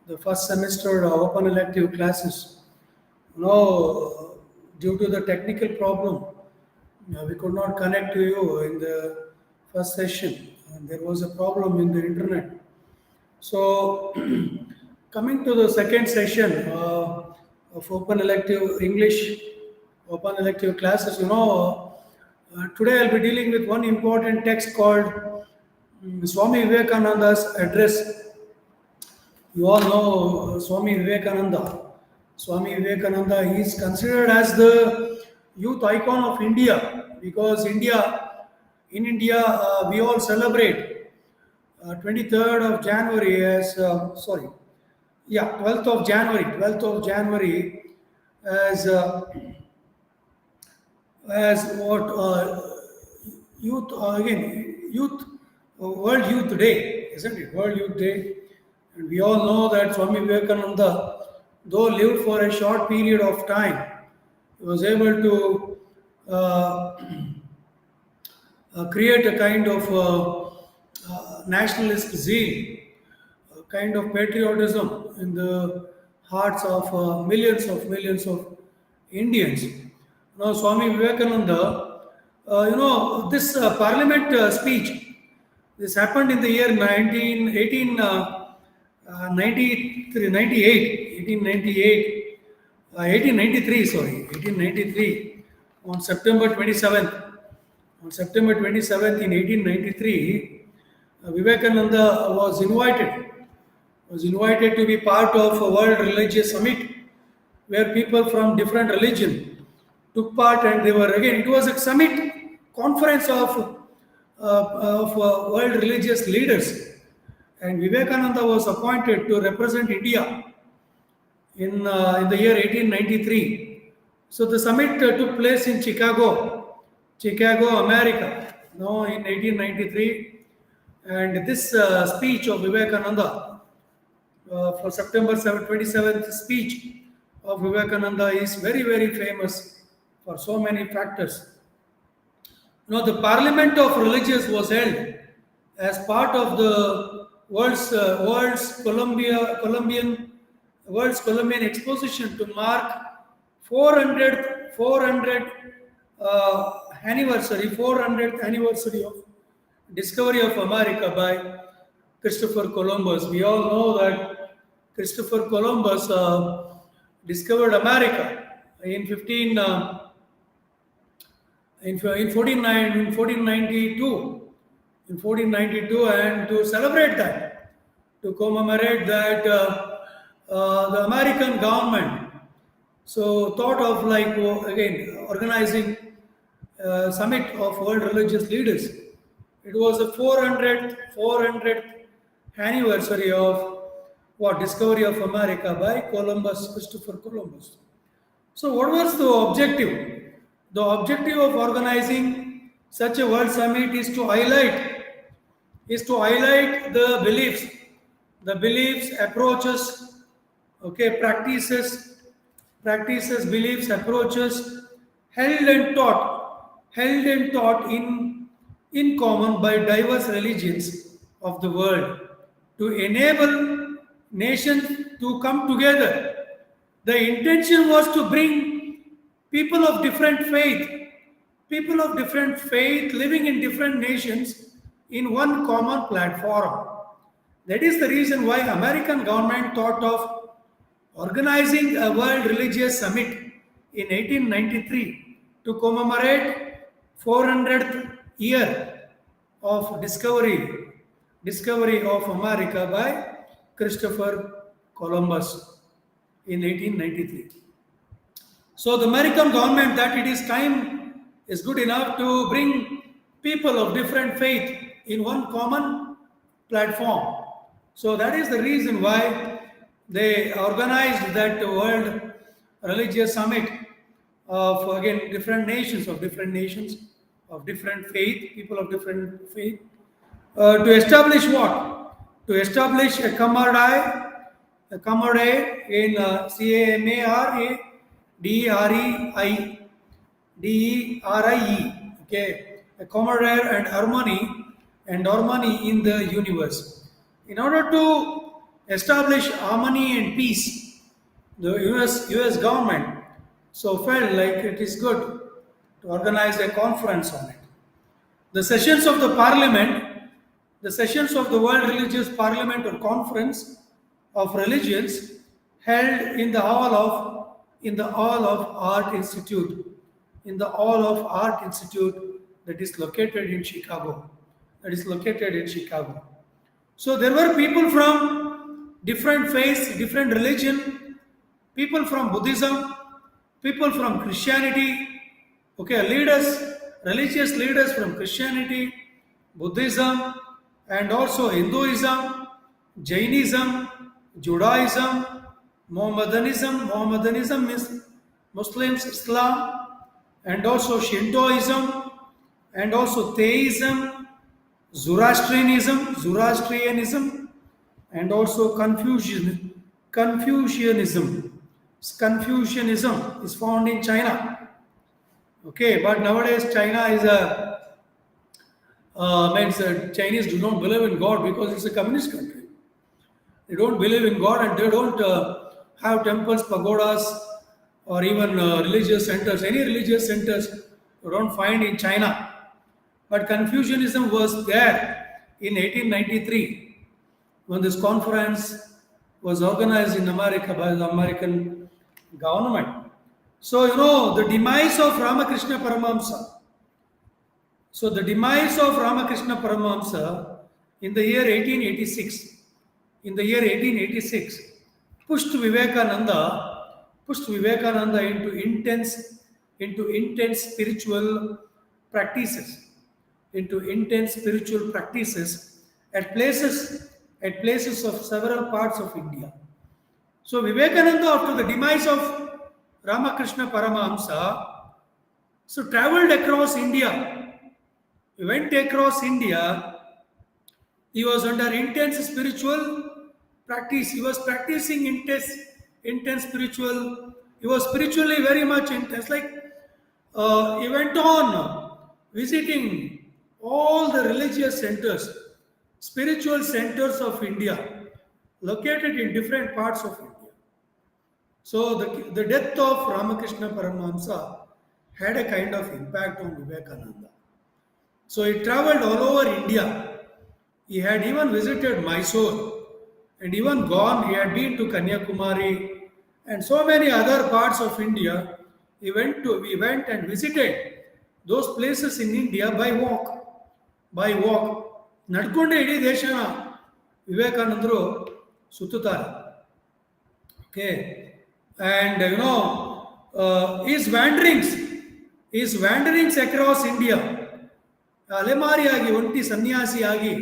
the first semester open elective classes. Due to the technical problem, we could not connect to you in the first session. And there was a problem in the internet. So, coming to the second session of open elective English, open elective classes, today I'll be dealing with one important text called Swami Vivekananda's address. You all know Swami Vivekananda. Swami Vivekananda is considered as the youth icon of India because in India, we all celebrate 23rd of January as, 12th of January as what youth, World Youth Day, isn't it? World Youth Day. And we all know that Swami Vivekananda, though lived for a short period of time, he was able to create a kind of nationalist zeal, a kind of patriotism in the hearts of millions of Indians. Now, Swami Vivekananda, this Parliament speech, this happened in the year 1893, on September 27th. On September 27th in 1893, Vivekananda was invited to be part of a World Religious Summit where people from different religion took part, and it was a summit conference of world religious leaders, and Vivekananda was appointed to represent India in the year 1893. So the summit took place in Chicago, America, in 1893, and this speech of Vivekananda for September 27th speech of Vivekananda is very, very famous for so many factors. The Parliament of Religious was held as part of the World's Columbian Exposition to mark 400th anniversary of discovery of America by Christopher Columbus. We all know that Christopher Columbus discovered America in 1492, and to celebrate that, to commemorate that, the American government thought of organizing a summit of world religious leaders. It was the 400th anniversary of discovery of America by Christopher Columbus. So what was the objective? The objective of organizing such a world summit is to highlight the beliefs, approaches, practices, beliefs, approaches held and taught in common by diverse religions of the world to enable nations to come together. The intention was to bring people of different faith living in different nations in one common platform. That is the reason why American government thought of organizing a World Religious Summit in 1893 to commemorate 400th year of discovery of America by Christopher Columbus in 1893. So the American government that it is time is good enough to bring people of different faith in one common platform. So that is the reason why they organized that World Religious Summit of different nations, of different faith, people of different faith, to establish what? To establish a camaraderie in CAMARADERIE, a camaraderie and harmony in the universe. In order to establish harmony and peace. The US government so felt like it is good to organize a conference on it. The sessions of the parliament, the sessions of the World Religious Parliament or Conference of Religions held in the Hall of Art Institute, in the Hall of Art Institute that is located in Chicago. That is located in Chicago. So there were people from different faiths, different religion, people from Buddhism, people from Christianity, okay, leaders, religious leaders from Christianity, Buddhism, and also Hinduism, Jainism, Judaism, Mohammedanism means Muslims, Islam, and also Shintoism, and also Theism, Zoroastrianism, and also Confucianism. Confucianism is found in China. Okay, but nowadays China is Chinese do not believe in God because it's a communist country. They don't believe in God and they don't have temples, pagodas, or even religious centers. Any religious centers you don't find in China. But Confucianism was there in 1893 when this conference was organized in America by the American government. So, the demise of Ramakrishna Paramahamsa. So, the demise of Ramakrishna Paramahamsa in the year 1886, pushed Vivekananda into intense spiritual practices, at places of several parts of India. So Vivekananda, after the demise of Ramakrishna Paramahamsa, so traveled across India. He went across India. He was under intense spiritual practice. He was practicing intense spiritual. He was spiritually very much intense. Like he went on visiting all the religious centers, spiritual centers of India, located in different parts of India. So the death of Ramakrishna Paramahamsa had a kind of impact on Vivekananda. So he traveled all over India. He had even visited Mysore and even he had been to Kanyakumari and so many other parts of India. We went and visited those places in India by walk. ನಡ್ಕೊಂಡೆ ಇಡೀ ದೇಶನ ವಿವೇಕಾನಂದರು ಸುತ್ತುತ್ತಾರೆ. Okay, and his wanderings across India, ಅಲೆಮಾರಿಯಾಗಿ ಒಂಟಿ ಸನ್ಯಾಸಿಯಾಗಿ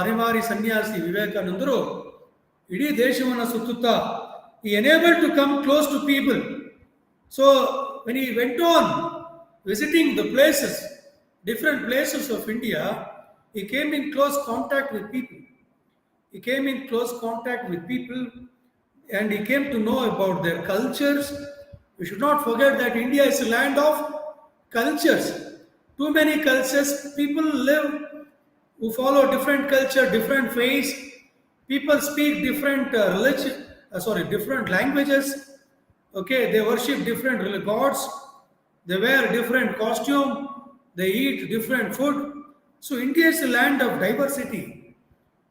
ಅಲೆಮಾರಿ ಸನ್ಯಾಸಿ ವಿವೇಕಾನಂದರು ಇಡೀ ದೇಶವನ್ನು ಸುತ್ತುತ್ತಾ he enabled to come close to people. So when he went on visiting the places, different places of India, he came in close contact with people. And he came to know about their cultures. We should not forget that India is a land of cultures. Too many cultures. People live who follow different culture, different faiths. People speak different different languages. Okay, they worship different gods. They wear different costume. They eat different food. So India is a land of diversity.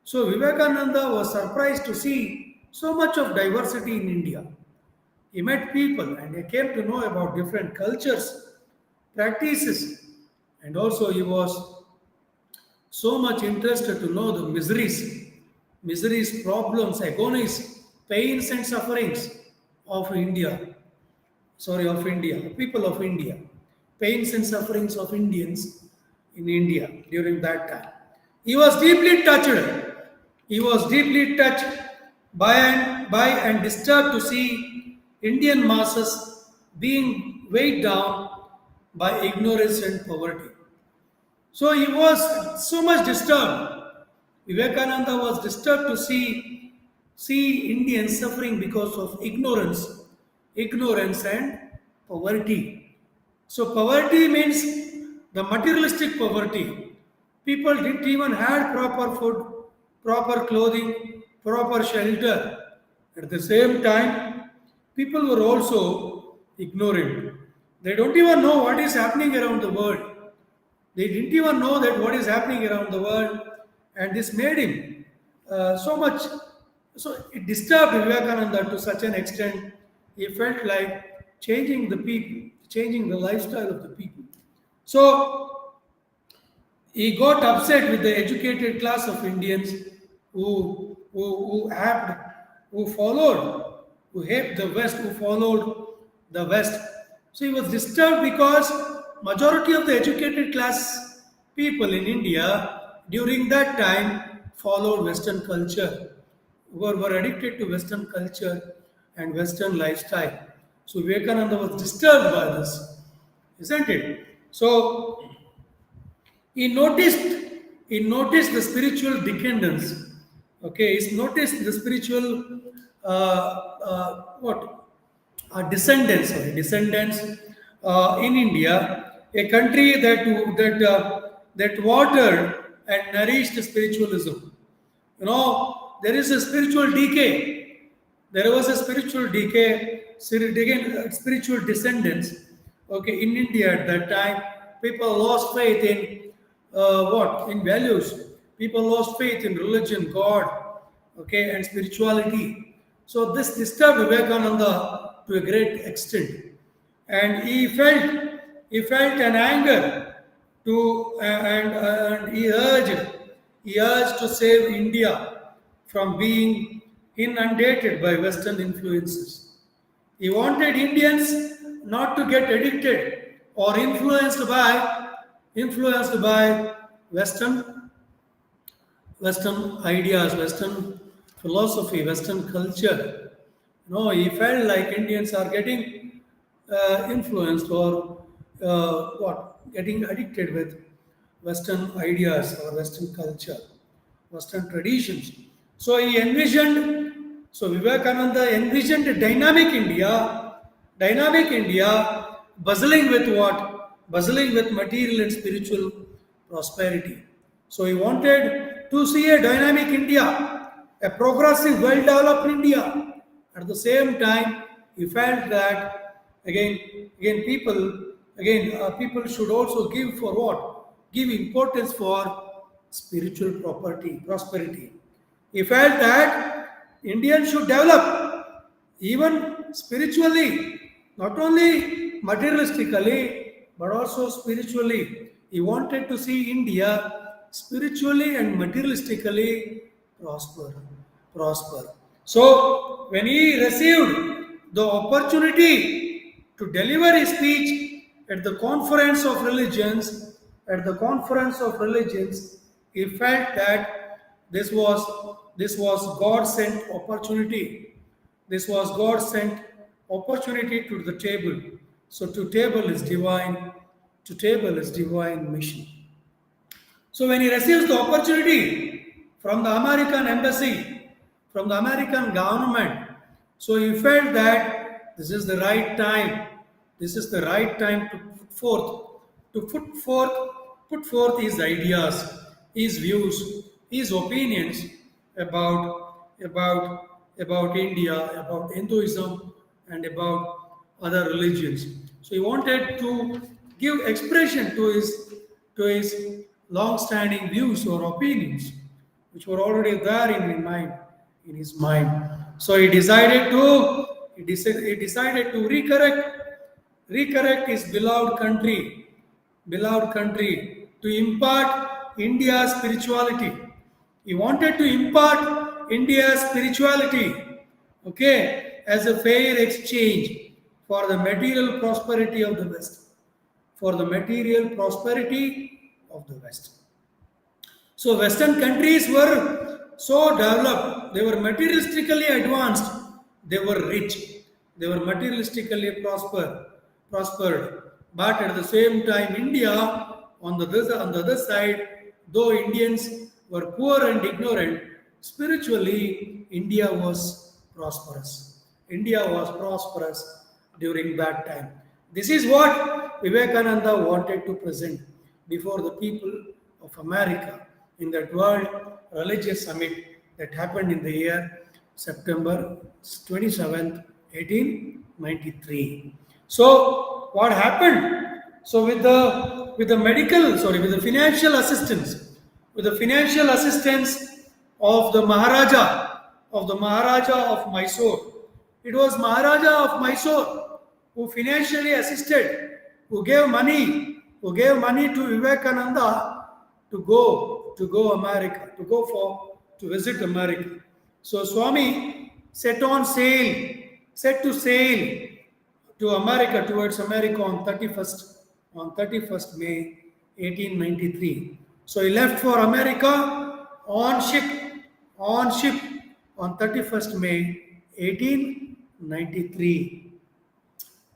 So Vivekananda was surprised to see so much of diversity in India. He met people and he came to know about different cultures, practices, and also he was so much interested to know the miseries, problems, agonies, pains and sufferings of India. People of India. Pains and sufferings of Indians in India during that time. He was deeply touched by and disturbed to see Indian masses being weighed down by ignorance and poverty. So he was so much disturbed. Vivekananda was disturbed to see Indians suffering because of ignorance and poverty. So poverty means the materialistic poverty. People didn't even have proper food. proper clothing, proper shelter. At the same time, people were also ignorant. They don't even know what is happening around the world. They didn't even know that what is happening around the world, and this made him so much. So it disturbed Vivekananda to such an extent. He felt like changing the people, changing the lifestyle of the people. So he got upset with the educated class of Indians who had, who followed, who hate the West, who followed the West. So he was disturbed because majority of the educated class people in India during that time followed Western culture, were addicted to Western culture and Western lifestyle. So Vivekananda was disturbed by this, isn't it? So he noticed he noticed the spiritual decadence. Okay, he's noticed the spiritual what descendants in India, a country that watered and nourished spiritualism. You know, there is a spiritual decay. There was a spiritual decay, spiritual descendants. Okay, in India at that time, people lost faith in in values. People lost faith in religion, God, okay, and spirituality. So this disturbed Vivekananda to a great extent, and he felt an anger to and he urged to save India from being inundated by Western influences. He wanted Indians not to get addicted or influenced by Western ideas, Western philosophy, Western culture. No, he felt like Indians are getting influenced or getting addicted with Western ideas or Western culture, Western traditions. So Vivekananda envisioned a dynamic India, bustling with what? Bustling with material and spiritual prosperity. So he wanted to see a dynamic India, a progressive, well-developed India. At the same time, he felt that people should also give for what? Give importance for spiritual prosperity. He felt that Indians should develop even spiritually, not only materialistically, but also spiritually. He wanted to see India spiritually and materialistically prosper. So when he received the opportunity to deliver his speech at the conference of religions, he felt that this was God sent opportunity. This was God sent opportunity to the table. So to table is divine mission. So when he receives the opportunity from the American embassy, from the American government, so he felt that this is the right time. This is the right time to put forth his ideas, his views, his opinions about India, about Hinduism, and about other religions. So he wanted to give expression to his long-standing views or opinions, which were already there in his mind. So he decided to recorrect his beloved country, to impart India's spirituality. He wanted to impart India's spirituality, okay, as a fair exchange for the material prosperity of the West. For the material prosperity of the West. So Western countries were so developed, they were materialistically advanced, they were rich, they were materialistically prospered. But at the same time, India, on the other side, though Indians were poor and ignorant, spiritually, India was prosperous. India was prosperous during that time. This is what Vivekananda wanted to present before the people of America. in that World Religious Summit that happened in the year September 27th, 1893. So what happened? So with the financial assistance, of the Maharaja of Mysore. It was Maharaja of Mysore who financially assisted, who gave money to Vivekananda to go America, to visit America. So Swami set to sail to America, towards America on 31st May 1893. So he left for America on ship on 31st May 1893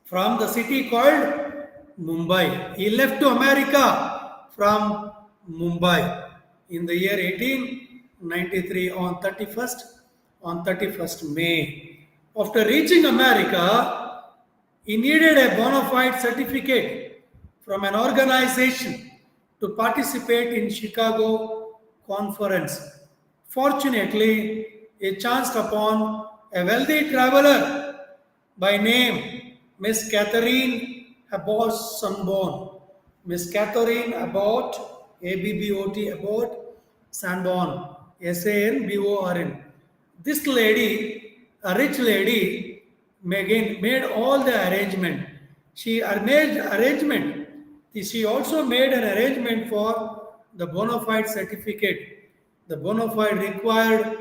from the city called Mumbai. He left to America from Mumbai in the year 1893 on 31st May. After reaching America, he needed a bona fide certificate from an organization to participate in Chicago conference. Fortunately, he chanced upon a wealthy traveler by name Miss Catherine Abbott Sanborn. Miss Catherine Abbott, Abbott, Abbott Sanborn, Sanborn. This lady, a rich lady, made all the arrangement. She also made an arrangement for the bona fide certificate, required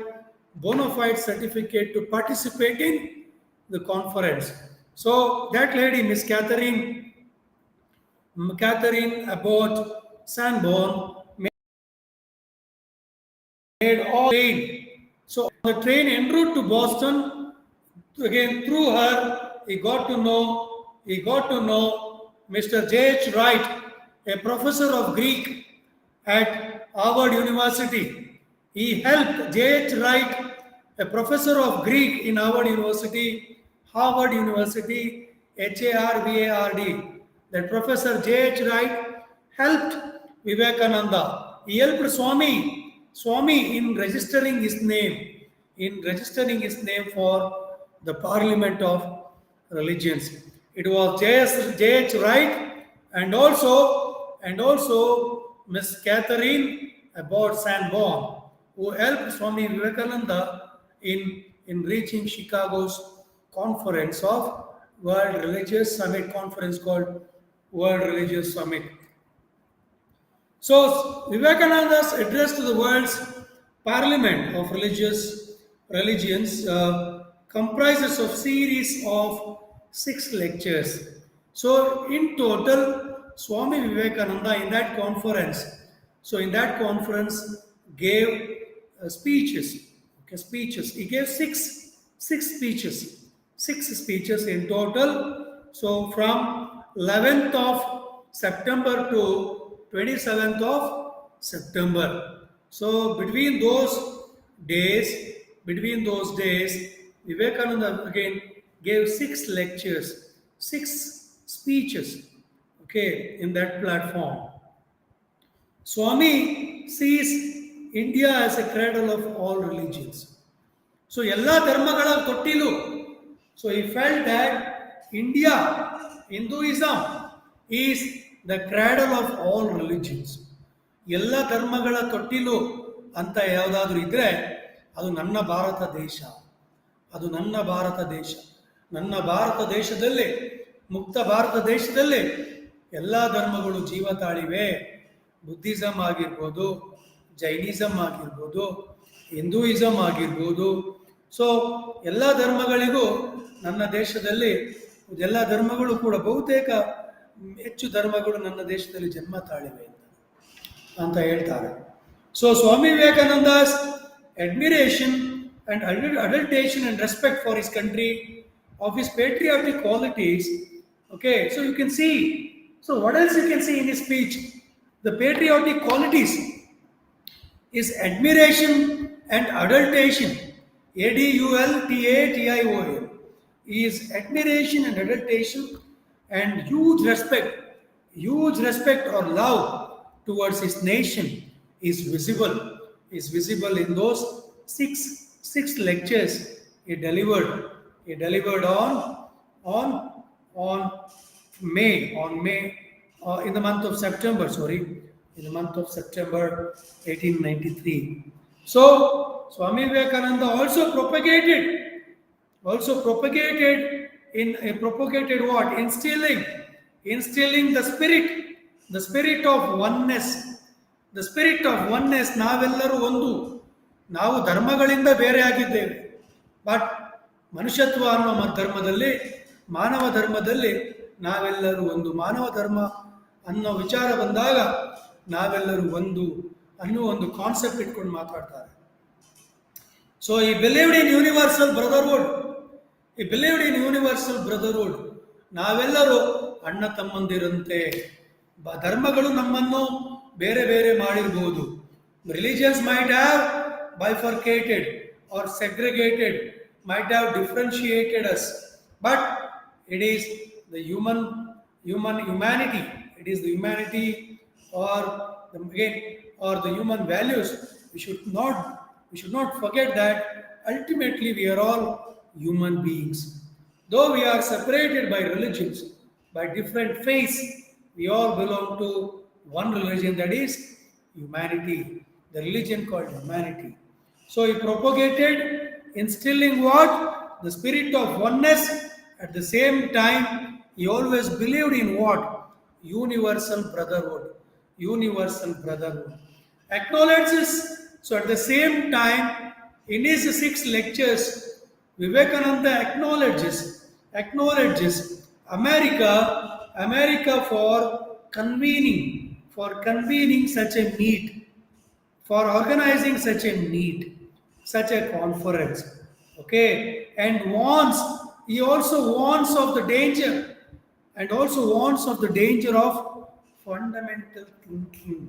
bona fide certificate to participate in the conference. So that lady, Miss Catherine Abbott Sanborn, made all train. So the train en route to Boston. Again, through her, he got to know Mr. J.H. Wright, a professor of Greek at Harvard University. He helped J.H. Wright, a professor of Greek in Harvard University, Harvard. That Professor J.H. Wright helped Vivekananda. He helped Swami in registering his name for the Parliament of Religions. It was J.H. Wright and also Miss Catherine Abbott Sanborn who helped Swami Vivekananda in reaching Chicago's conference of World Religious Summit, conference called World Religious Summit. So Vivekananda's address to the world's Parliament of Religions comprises of series of 6 lectures. So in total, Swami Vivekananda in that conference gave speeches. He gave six speeches in total. So from 11th of September to 27th of September. So between those days, Vivekananda again gave 6 lectures, 6 speeches, in that platform. Swami sees India as a cradle of all religions. So Yalla Dharmagala Tottilu. So he felt that Hinduism is the cradle of all religions. Yalla Dharmagala Tottilu anta yavadadru idre ಅದು ನನ್ನ ಭಾರತ ದೇಶ. ನನ್ನ ಭಾರತ ದೇಶದಲ್ಲಿ, ಮುಕ್ತ ಭಾರತ ದೇಶದಲ್ಲಿ ಎಲ್ಲ ಧರ್ಮಗಳು ಜೀವ ತಾಳಿವೆ. ಬುದ್ಧಿಸಮ್ ಆಗಿರ್ಬೋದು, ಜೈನಿಸಮ್ ಆಗಿರ್ಬೋದು, ಹಿಂದೂಯಿಸಮ್ ಆಗಿರ್ಬೋದು. ಸೊ ಎಲ್ಲ ಧರ್ಮಗಳಿಗೂ ನನ್ನ ದೇಶದಲ್ಲಿ, ಎಲ್ಲ ಧರ್ಮಗಳು ಕೂಡ ಬಹುತೇಕ ಹೆಚ್ಚು ಧರ್ಮಗಳು ನನ್ನ ದೇಶದಲ್ಲಿ ಜನ್ಮ ತಾಳಿವೆ ಅಂತ ಹೇಳ್ತಾರೆ. So Swami Vivekananda's admiration and adulation and respect for his country, of his patriotic qualities. So you can see. So what else you can see in his speech? The patriotic qualities is admiration and adulation. ADULTATION is admiration and adulation and huge respect or love towards his nation, is visible in those six lectures he delivered. He delivered on May in the month of September. In the month of September 1893. So Swami Vivekananda also propagated what? Instilling the spirit of oneness. The spirit of oneness. ನಾವೆಲ್ಲರೂ ಒಂದು. ನಾವು ಧರ್ಮಗಳಿಂದ ಬೇರೆ ಆಗಿದ್ದೇವೆ. But ಮನುಷ್ಯತ್ವ ಅನ್ನೋ ಧರ್ಮದಲ್ಲಿ, ಮಾನವ ಧರ್ಮದಲ್ಲಿ ನಾವೆಲ್ಲರೂ ಒಂದು. ಮಾನವ ಧರ್ಮ ಅನ್ನೋ ವಿಚಾರ ಬಂದಾಗ ನಾವೆಲ್ಲರೂ ಒಂದು ಅನ್ನೋ ಒಂದು ಕಾನ್ಸೆಪ್ಟ್ ಇಟ್ಕೊಂಡು ಮಾತಾಡ್ತಾರೆ. ಸೊ ಈ ಬಿಲೀವ್ಡ್ ಇನ್ ಯೂನಿವರ್ಸಲ್ ಬ್ರದರ್ಹುಡ್. ನಾವೆಲ್ಲರೂ ಅಣ್ಣ ತಮ್ಮಂದಿರಂತೆ. ಧರ್ಮಗಳು ನಮ್ಮನ್ನು ಬೇರೆ ಬೇರೆ ಮಾಡಿರ್ಬೋದು. Religions might have bifurcated or segregated, might have differentiated us, but it is the humanity. It is the humanity or the human values. We should not forget that ultimately we are all human beings. Though we are separated by religions, by different faiths, we all belong to one religion, that is humanity. The religion called humanity. So he propagated, instilling what? The spirit of oneness. At the same time, he always believed in what? Universal brotherhood. Acknowledges. So at the same time, in his 6 lectures, Vivekananda acknowledges America for convening such a meet, for organizing such a meet, such a conference. Okay, and he also warns of the danger, of fundamental thinking.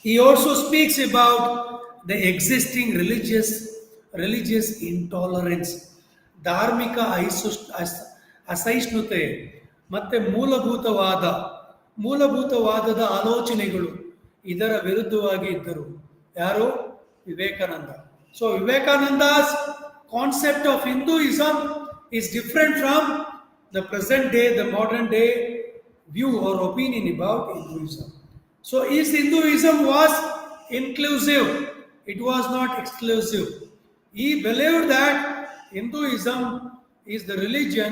He also speaks about the existing religious intolerance, ಧಾರ್ಮಿಕ ಅಸಹಿಷ್ಣುತೆ ಮತ್ತೆ ಮೂಲಭೂತವಾದದ ಆಲೋಚನೆಗಳು ಇದರ ವಿರುದ್ಧವಾಗಿ ಇದ್ದರು. ಯಾರು? Vivekananda. So Vivekananda's concept of Hinduism is different from the present day, the modern day view or opinion about Hinduism. So his Hinduism was inclusive. It was not exclusive. He believed that Hinduism is the religion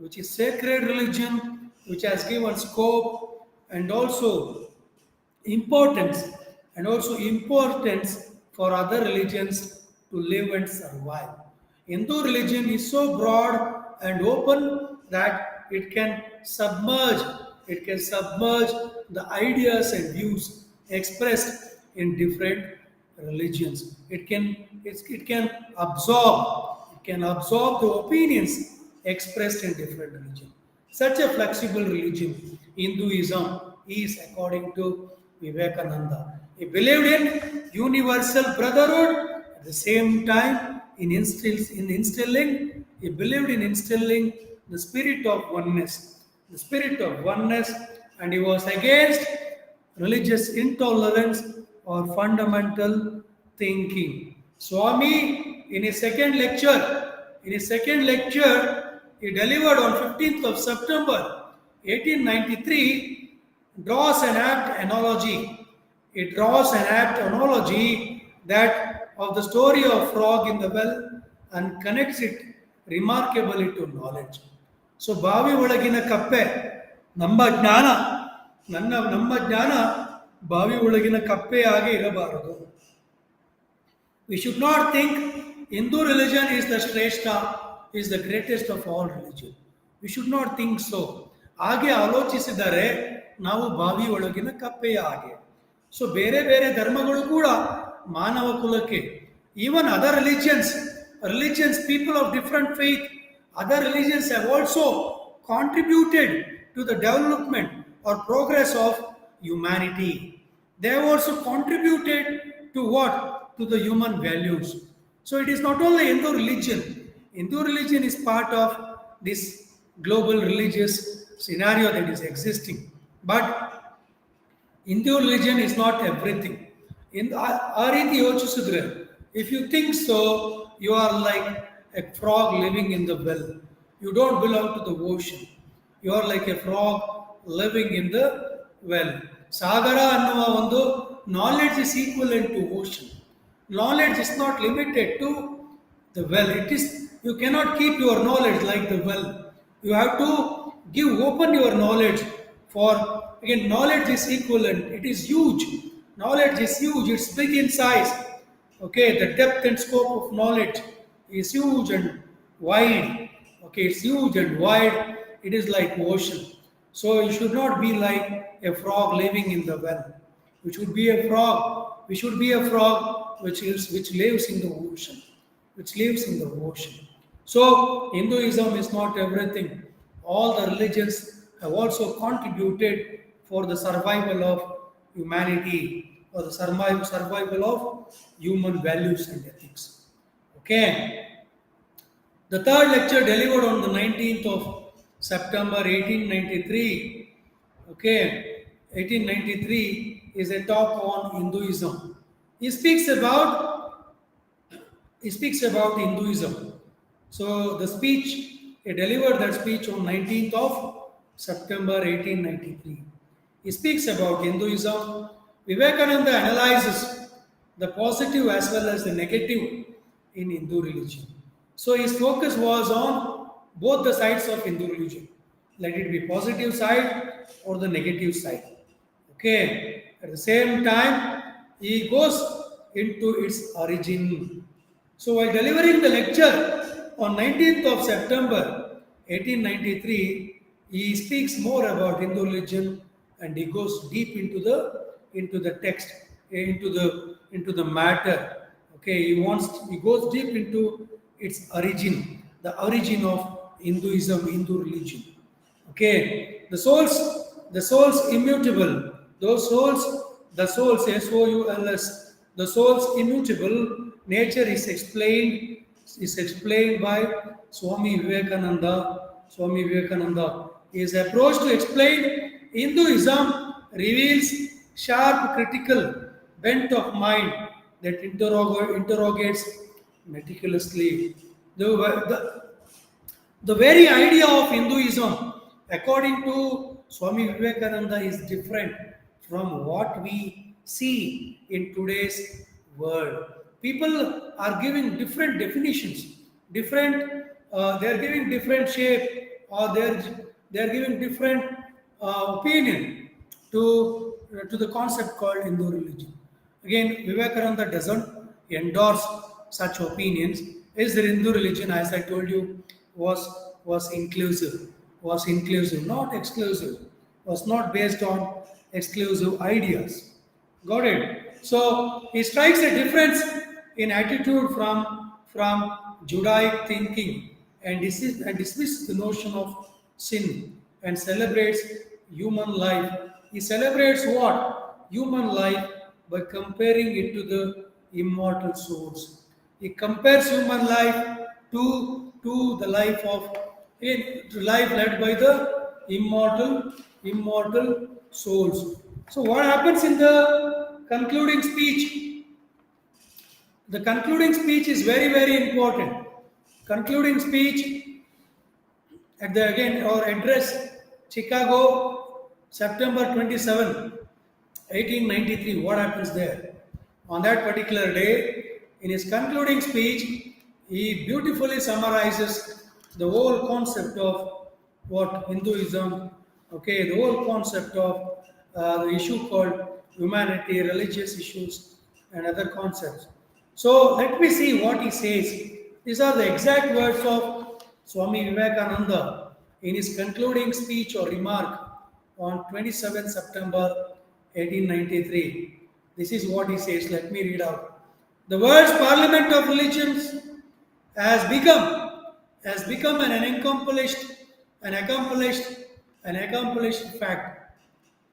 which is sacred religion, which has given scope and also importance for other religions to live and survive. Hindu religion is so broad and open that it can submerge the ideas and views expressed in different religions. It can absorb the opinions expressed in different religions. Such a flexible religion, Hinduism, is according to Vivekananda. He believed in universal brotherhood. At the same time, he believed in instilling the spirit of oneness, and he was against religious intolerance or fundamental thinking. Swami, in his second lecture, he delivered on 15th of September 1893, draws an apt analogy. It draws an apt analogy that of the story of frog in the well and connects it remarkably to knowledge. So ಬಾವಿ ಒಳಗಿನ ಕಪ್ಪೆ ನಮ್ಮ ಜ್ಞಾನ ಬಾವಿ ಒಳಗಿನ ಕಪ್ಪೆ ಹಾಗೆ ಇರಬಾರದು. We should not think Hindu religion is the greatest of all religion. We should not think so. ಹಾಗೆ ಆಲೋಚಿಸಿದರೆ ನಾವು ಬಾವಿ ಒಳಗಿನ ಕಪ್ಪೆಯ ಹಾಗೆ. ಸೊ ಬೇರೆ ಬೇರೆ ಧರ್ಮಗಳು ಕೂಡ ಮಾನವ ಕುಲಕ್ಕೆ, even other religions, people of different faith, other religions have also contributed to the development or progress of humanity. They have also contributed to what? To the human values. So it is not only Hindu religion. Hindu religion is part of this global religious scenario that is existing. But Hindu religion is not everything. ಆ ರೀತಿ ಯೋಚಿಸಿದ್ರೆ, if you think so, you are like a frog living in the well. You don't belong to the ocean. You are like a frog living in the well. ಸಾಗರ ಅನ್ನುವ ಒಂದು knowledge is equivalent to ocean. Knowledge is not limited to the well. It is, you cannot keep your knowledge like the well. You have to open your knowledge for, again, knowledge is equivalent. It is huge. Knowledge is huge. It's big in size. Okay, the depth and scope of knowledge is huge and wide. Okay, it's huge and wide. It is like ocean. So you should not be like a frog living in the well. We should be a frog. We should be a frog which lives in the ocean. Which lives in the ocean. So Hinduism is not everything. All the religions have also contributed for the survival of humanity, or the survival of human values and ethics. Okay. The third lecture delivered on the 19th of September 1893. Okay, 1893 is a talk on Hinduism. He speaks about Hinduism. So the speech, he delivered that speech on 19th of September 1893. He speaks about Hinduism. Vivekananda analyzes the positive as well as the negative in Hindu religion. So his focus was on both the sides of Hindu religion. Let it be positive side or the negative side. Okay. At the same time, he goes into its origin. So while delivering the lecture on 19th of September 1893, he speaks more about Hindu religion and he goes deep into the text, into the matter. Okay, he goes deep into its origin, the origin of Hinduism, Hindu religion. Okay, the souls immutable, those souls, the souls, S-O-U-L-S, the soul's immutable nature is explained by Swami Vivekananda. Swami Vivekananda, his approach to explain Hinduism reveals sharp critical bent of mind that interrogates meticulously. The very idea of Hinduism, according to Swami Vivekananda, is different from what we see in today's world. People are giving different definitions, they are giving different shape, or they are giving different opinion to the concept called Hindu religion. Again, Vivekananda doesn't endorse such opinions. Is the Hindu religion, as I told you, was inclusive, not exclusive, was not based on exclusive ideas. Got it? So he strikes a difference in attitude from Judaic thinking and dismisses the notion of sin and celebrates human life. He celebrates what? Human life by comparing it to the immortal source. He compares human life to the life led by the immortal souls. So what happens in the concluding speech? The concluding speech is very, very important. Concluding speech at the address, Chicago, September 27, 1893. What happens there? On that particular day, in his concluding speech, he beautifully summarizes the whole concept of what Hinduism, okay, the whole concept of the issue called humanity, religious issues, and other concepts. So let me see what he says. These are the exact words of Swami Vivekananda in his concluding speech or remark on 27 September 1893. This is what he says. Let me read out. The world's parliament of religions has become an accomplished fact.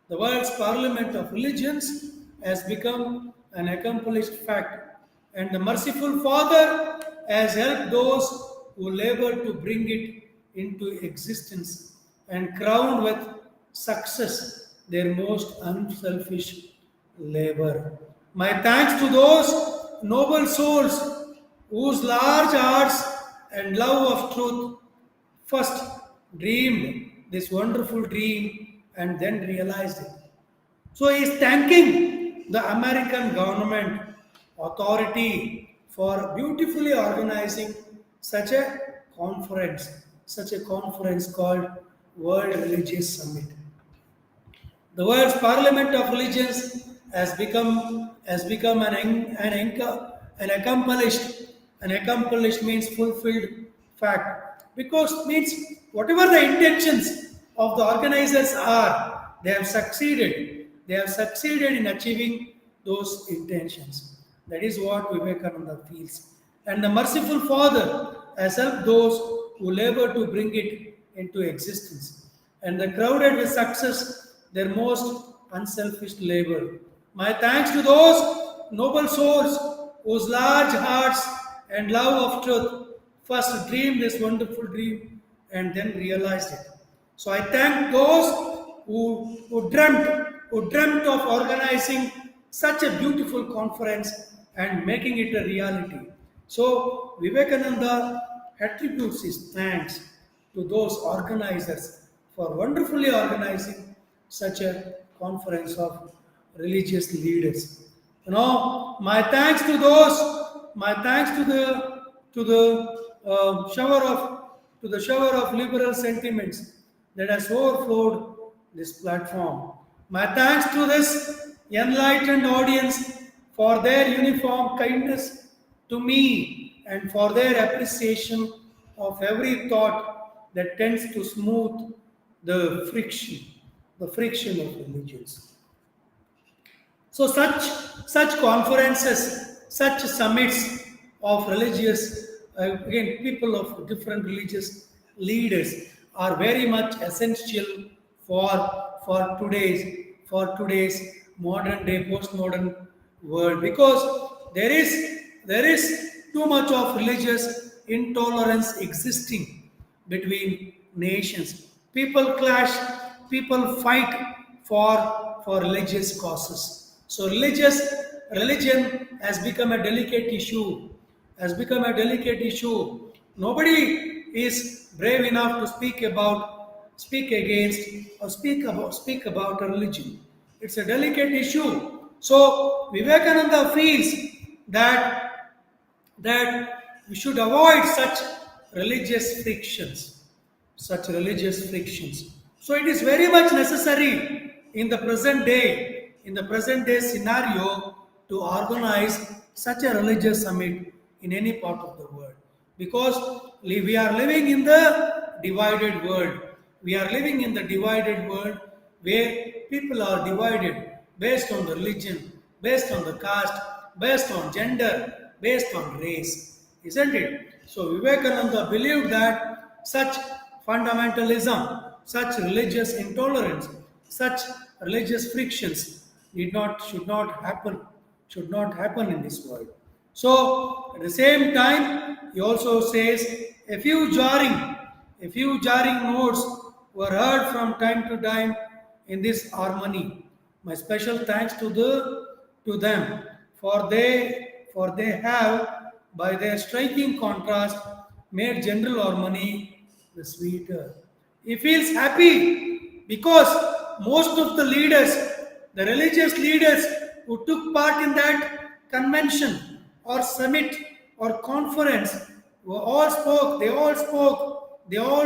The world's parliament of religions has become an accomplished fact, and the merciful Father has helped those who labor to bring it into existence and crowned with success their most unselfish labor. My thanks to those noble souls whose large hearts and love of truth first dreamed this wonderful dream and then realized it. So he is thanking the American government authority for beautifully organizing such a such a conference called World Religious Summit. The world's Parliament of Religions has become an accomplished means fulfilled fact, because means whatever the intentions of the organizers are, they have succeeded in achieving those intentions. That is what Vivekananda feels. And the merciful Father has helped those who labor to bring it into existence, and the crowded with success their most unselfish labor. My thanks to those noble souls whose large hearts and love of truth first dreamed this wonderful dream and then realized it. So I thank those who dreamt of organizing such a beautiful conference and making it a reality. So Vivekananda attributes his thanks to those organizers for wonderfully organizing such a conference of religious leaders. My thanks to the shower of liberal sentiments that has overflowed this platform. My thanks to this enlightened audience for their uniform kindness to me and for their appreciation of every thought that tends to smooth the friction, the friction of religions. So such conferences, such summits of religious, again people of different religious leaders are very much essential for today's modern day postmodern world, because there is too much of religious intolerance existing between nations. People clash, people fight for religious causes. So religion has become a delicate issue. Nobody is brave enough to speak against or speak about a religion. It's a delicate issue. So Vivekananda feels that we should avoid religious frictions such religious frictions. So it is very much necessary in the present day scenario to organize such a religious summit in any part of the world, because we are living in the divided world. We are living in the divided world where people are divided based on the religion, based on the caste, based on gender, based on race, isn't it? So Vivekananda believed that such fundamentalism, such religious intolerance, such religious frictions should not happen in this world. So at the same time, he also says a few jarring notes were heard from time to time in this harmony. My special thanks to them, for they have, by their striking contrast, made general harmony the sweeter. He feels happy because most of the leaders, the religious leaders who took part in that convention or summit or conference, they all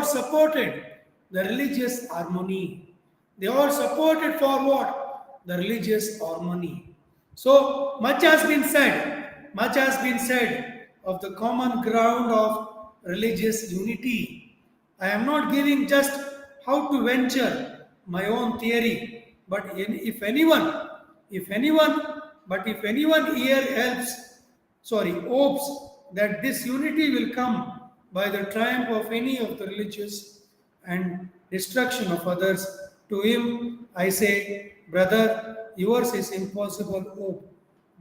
supported the religious harmony. They all supported for what? The religious harmony. So much has been said of the common ground of religious unity. I am not giving just how to venture my own theory, but if anyone here hopes that this unity will come by the triumph of any of the religious and destruction of others, to him I say, brother, yours is impossible hope.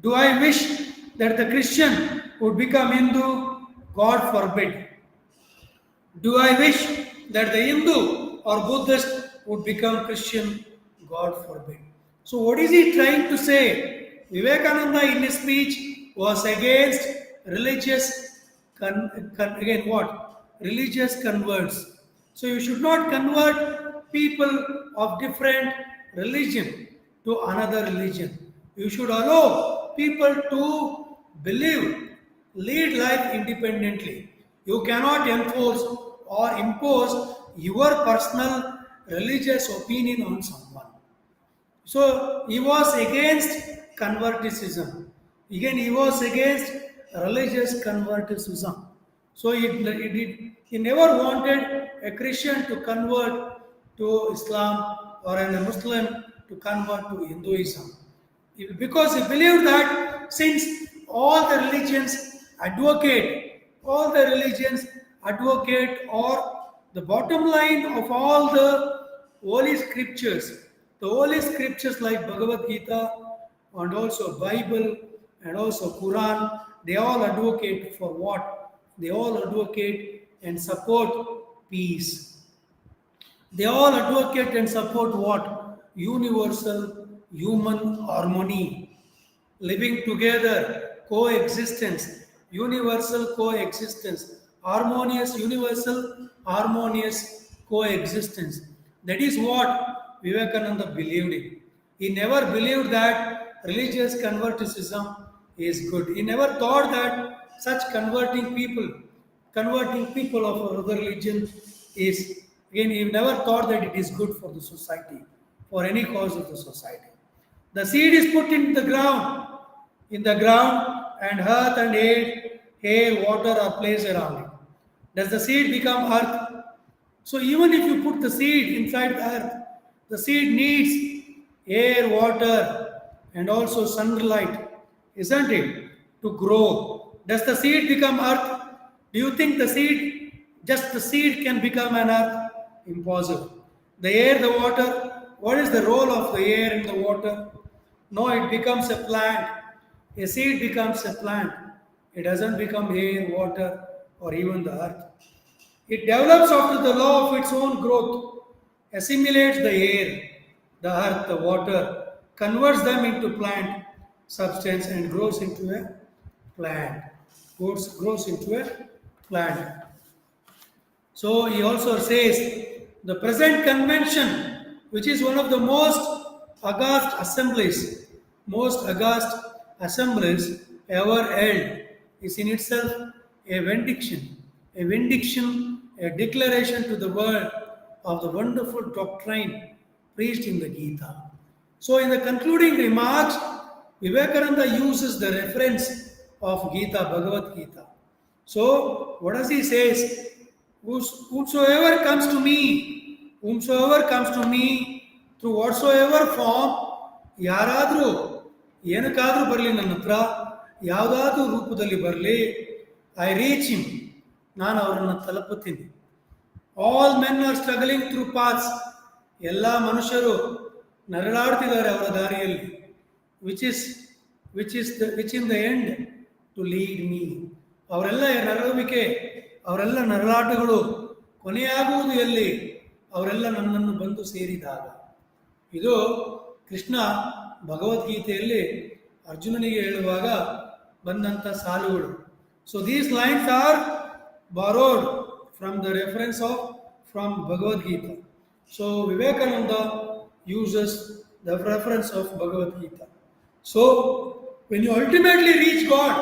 Do I wish that the Christian would become Hindu? God forbid. Do I wish that the Hindu or Buddhist would become Christian? God forbid. So what is he trying to say? Vivekananda in his speech was against religious, again what? Religious converts. So you should not convert people of different religion to another religion. You should allow people to believe, lead life independently. You cannot enforce or impose your personal religious opinion on someone. So he was against converticism. Again, he was against religious converticism. So he never wanted a Christian to convert to Islam or a Muslim to convert to Hinduism. Because he believed that since all the religions advocate, or the bottom line of all the holy scriptures, the holy scriptures like Bhagavad Gita and also Bible and also Quran, they all advocate for what? They all advocate and support peace. They all advocate and support what? Universal human harmony, living together, coexistence, universal coexistence, harmonious, universal, harmonious coexistence. That is what Vivekananda believed in. He never believed that religious converticism is good. He never thought that such converting people of another religion is, again, he never thought that it is good for the society, for any cause of the society. The seed is put in the ground, and earth and air, water are placed around it. Does the seed become earth? So even if you put the seed inside the earth, the seed needs air, water, and also sunlight, isn't it, to grow. Does the seed become earth? Do you think just the seed can become an earth? Impossible. The air, the water, what is the role of the air and the water? No, it becomes a plant. A seed becomes a plant. It doesn't become air, water, or even the earth. It develops after the law of its own growth, assimilates the air, the earth, the water, converts them into plant substance and grows into a plant. Grows into a plant. So he also says the present convention, which is one of the most august assemblies ever held, is in itself a vindication, a declaration to the world of the wonderful doctrine preached in the Gita. So in the concluding remarks, Vivekananda uses the reference of Gita, Bhagavad Gita. So what does he say? Whomsoever comes to me through whatsoever form, ಯಾರಾದರೂ ಏನಕ್ಕಾದರೂ ಬರಲಿ ನನ್ನ ಹತ್ರ, ಯಾವುದಾದ್ರೂ ರೂಪದಲ್ಲಿ ಬರಲಿ, I reach him, ನಾನು ಅವರನ್ನು ತಲುಪುತ್ತೀನಿ. All men are struggling through paths, ಎಲ್ಲ ಮನುಷ್ಯರು ನರಳಾಡ್ತಿದ್ದಾರೆ ಅವರ ದಾರಿಯಲ್ಲಿ, which in the end to lead me. ಅವರೆಲ್ಲ ನರಳಾಟಗಳು ಕೊನೆಯಾಗುವುದು ಎಲ್ಲಿ? ಅವರೆಲ್ಲ ನನ್ನನ್ನು ಬಂದು ಸೇರಿದಾಗ. ಇದು ಕೃಷ್ಣ ಭಗವದ್ಗೀತೆಯಲ್ಲಿ ಅರ್ಜುನನಿಗೆ ಹೇಳುವಾಗ ಬಂದಂಥ ಸಾಲುಗಳು. So these lines are borrowed from the reference from Bhagavad Gita. So Vivekananda uses the reference of Bhagavad Gita. So when you ultimately reach God,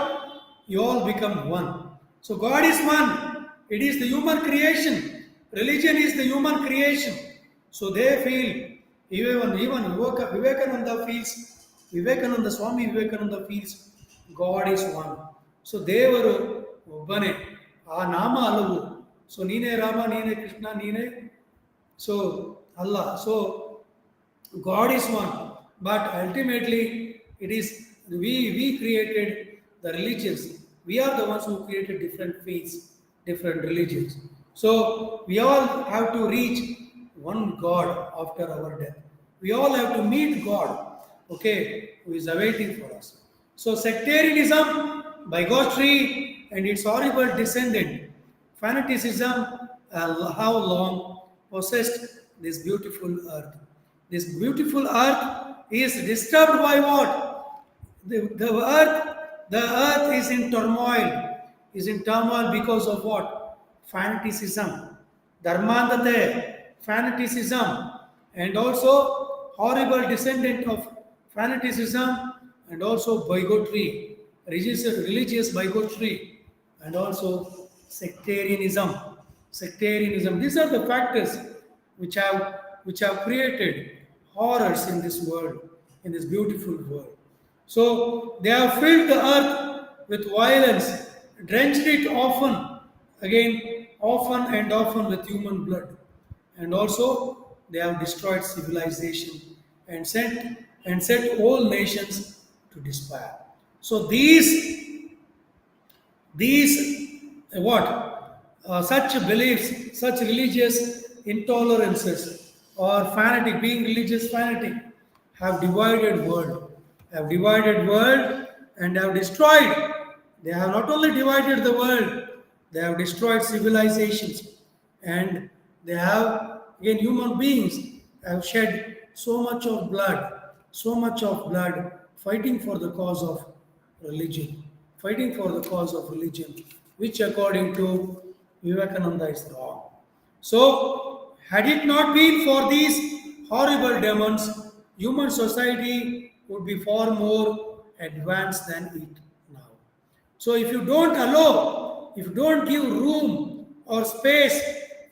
you all become one. So God is one. It is the human creation. Religion is the human creation. So they feel, even Swami Vivekananda feels God is one. So ದೇವರು ಒಬ್ಬನೇ, ಆ ನಾಮ ಹಲವು. So ನೀನೇ ರಾಮ, ನೀನೇ ಕೃಷ್ಣ, ನೀನೇ so ಅಲ್ಲ. So God is one, but ultimately it is we created the religions. We are the ones who created different faiths, different religions. So we all have to reach one God after our death. We all have to meet God, okay, who is awaiting for us. So sectarianism, bigotry, and its horrible descendant, fanaticism, how long possessed this beautiful earth. This beautiful earth is disturbed by what? The earth is in turmoil because of what? Fanaticism, dharmandate, fanaticism, and also horrible descendant of fanaticism, and also bigotry, religious bigotry, and also sectarianism. Sectarianism. These are the factors which have created horrors in this world, in this beautiful world. So they have filled the earth with violence, drenched it often and often with human blood, and also they have destroyed civilization and set all nations to despair. So these what such beliefs, such religious intolerances or fanatic, being religious fanatic, have divided world and have destroyed. They have not only divided the world, they have destroyed civilizations, and they have, again, human beings have shed so much of blood fighting for the cause of religion, fighting for the cause of religion, which according to Vivekananda is wrong. So, had it not been for these horrible demons, human society would be far more advanced than it now. So, if you don't give room or space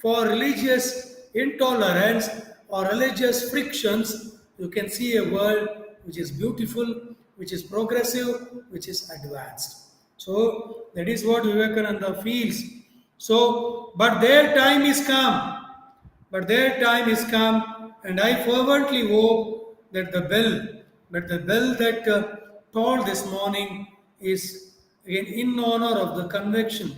for religious intolerance or religious frictions, you can see a world which is beautiful, which is progressive, which is advanced. So that is what Vivekananda feels. So, but their time is come. And I fervently hope that the bell that tolled this morning is again in honor of the convention,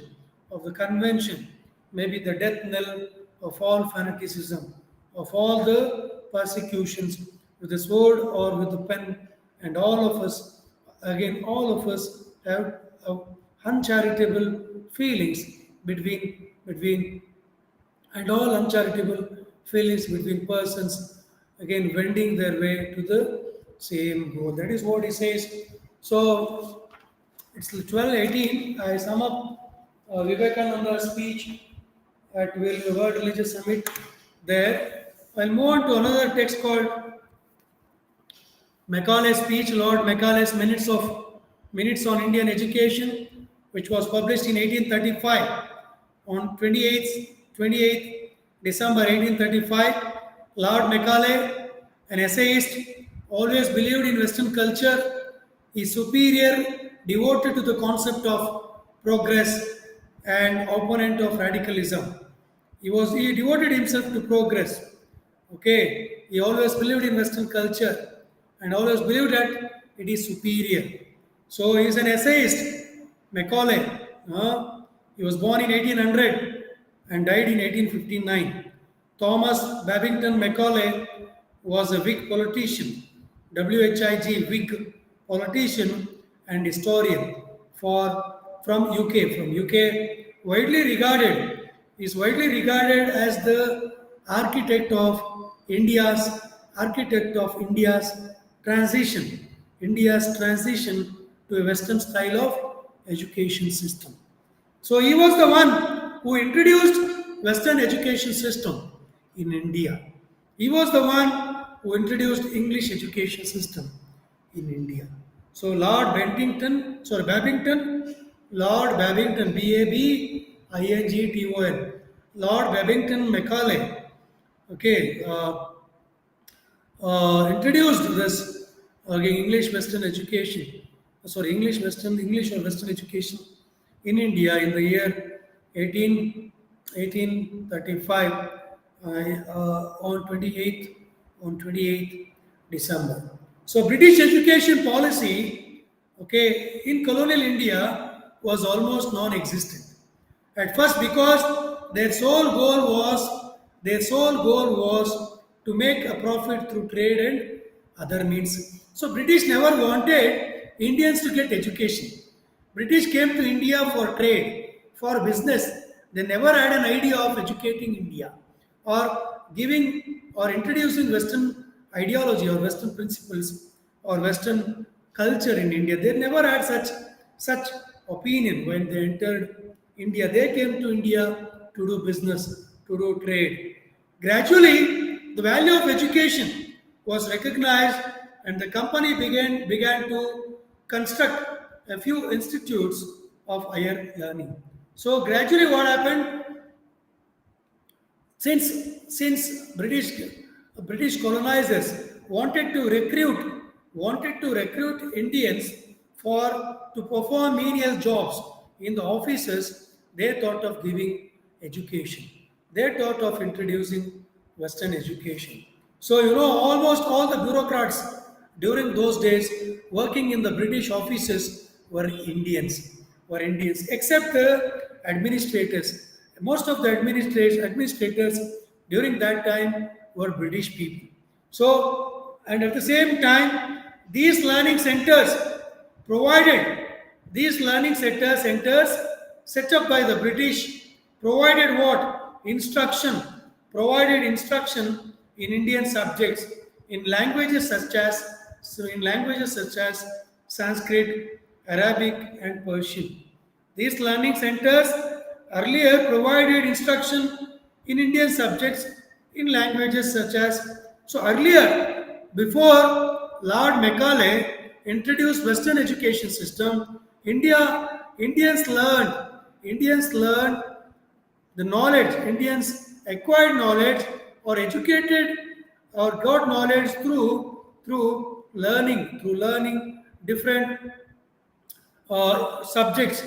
maybe the death knell of all fanaticism, of all the persecutions with the sword or with the pen, and all of us have uncharitable feelings between and all uncharitable feelings between persons, again wending their way to the same goal. That is what he says. So it's 12:18. I sum up Vivekananda's speech at World Religious Summit there. I'll move on to another text called Macaulay's speech, Lord Macaulay's Minutes on Indian Education, which was published in 1835. On 28th December 1835, Lord Macaulay, an essayist, always believed in Western culture, is superior, devoted to the concept of progress, and opponent of radicalism. He devoted himself to progress. Okay, he always believed in Western culture and always believed that it is superior. So he is an essayist, Macaulay. He was born in 1800 and died in 1859. Thomas Babington Macaulay was a Whig politician, Whig politician and historian from UK, widely regarded as the architect of India's transition to a Western style of education system. So he was the one who introduced Western education system in India. He was the one who introduced English education system in India. So Babington, Babington, Lord Babington Macaulay, okay, introduced this English Western education, English or Western education in India in the year 1835 on 28th December. So British education policy, okay, in colonial India was almost non-existent. At first, because their sole goal was to make a profit through trade and other means. So British never wanted Indians to get education. British came to India for trade, for business. They never had an idea of educating India or giving or introducing Western ideology or Western principles or Western culture in India. They never had such opinion when they entered India. They came to India to do business, to do trade. Gradually, the value of education was recognized, and the company began to construct a few institutes of higher learning. So gradually, what happened? Since British colonizers wanted to recruit Indians for to perform menial jobs in the offices, they thought of giving education. They thought of introducing Western education. So almost all the bureaucrats during those days working in the British offices were Indians, except the administrators. Most of the administrators during that time were British people. So, and at the same time, these learning centers provided, these learning centers set up by the British provided what? Provided instruction in Indian subjects in languages such as Sanskrit, Arabic, and Persian. These learning centers earlier provided instruction in Indian subjects in languages such as, so earlier, before Lord Macaulay introduced Western education system, Indians learned the knowledge, Indians acquired knowledge or educated or got knowledge through learning different subjects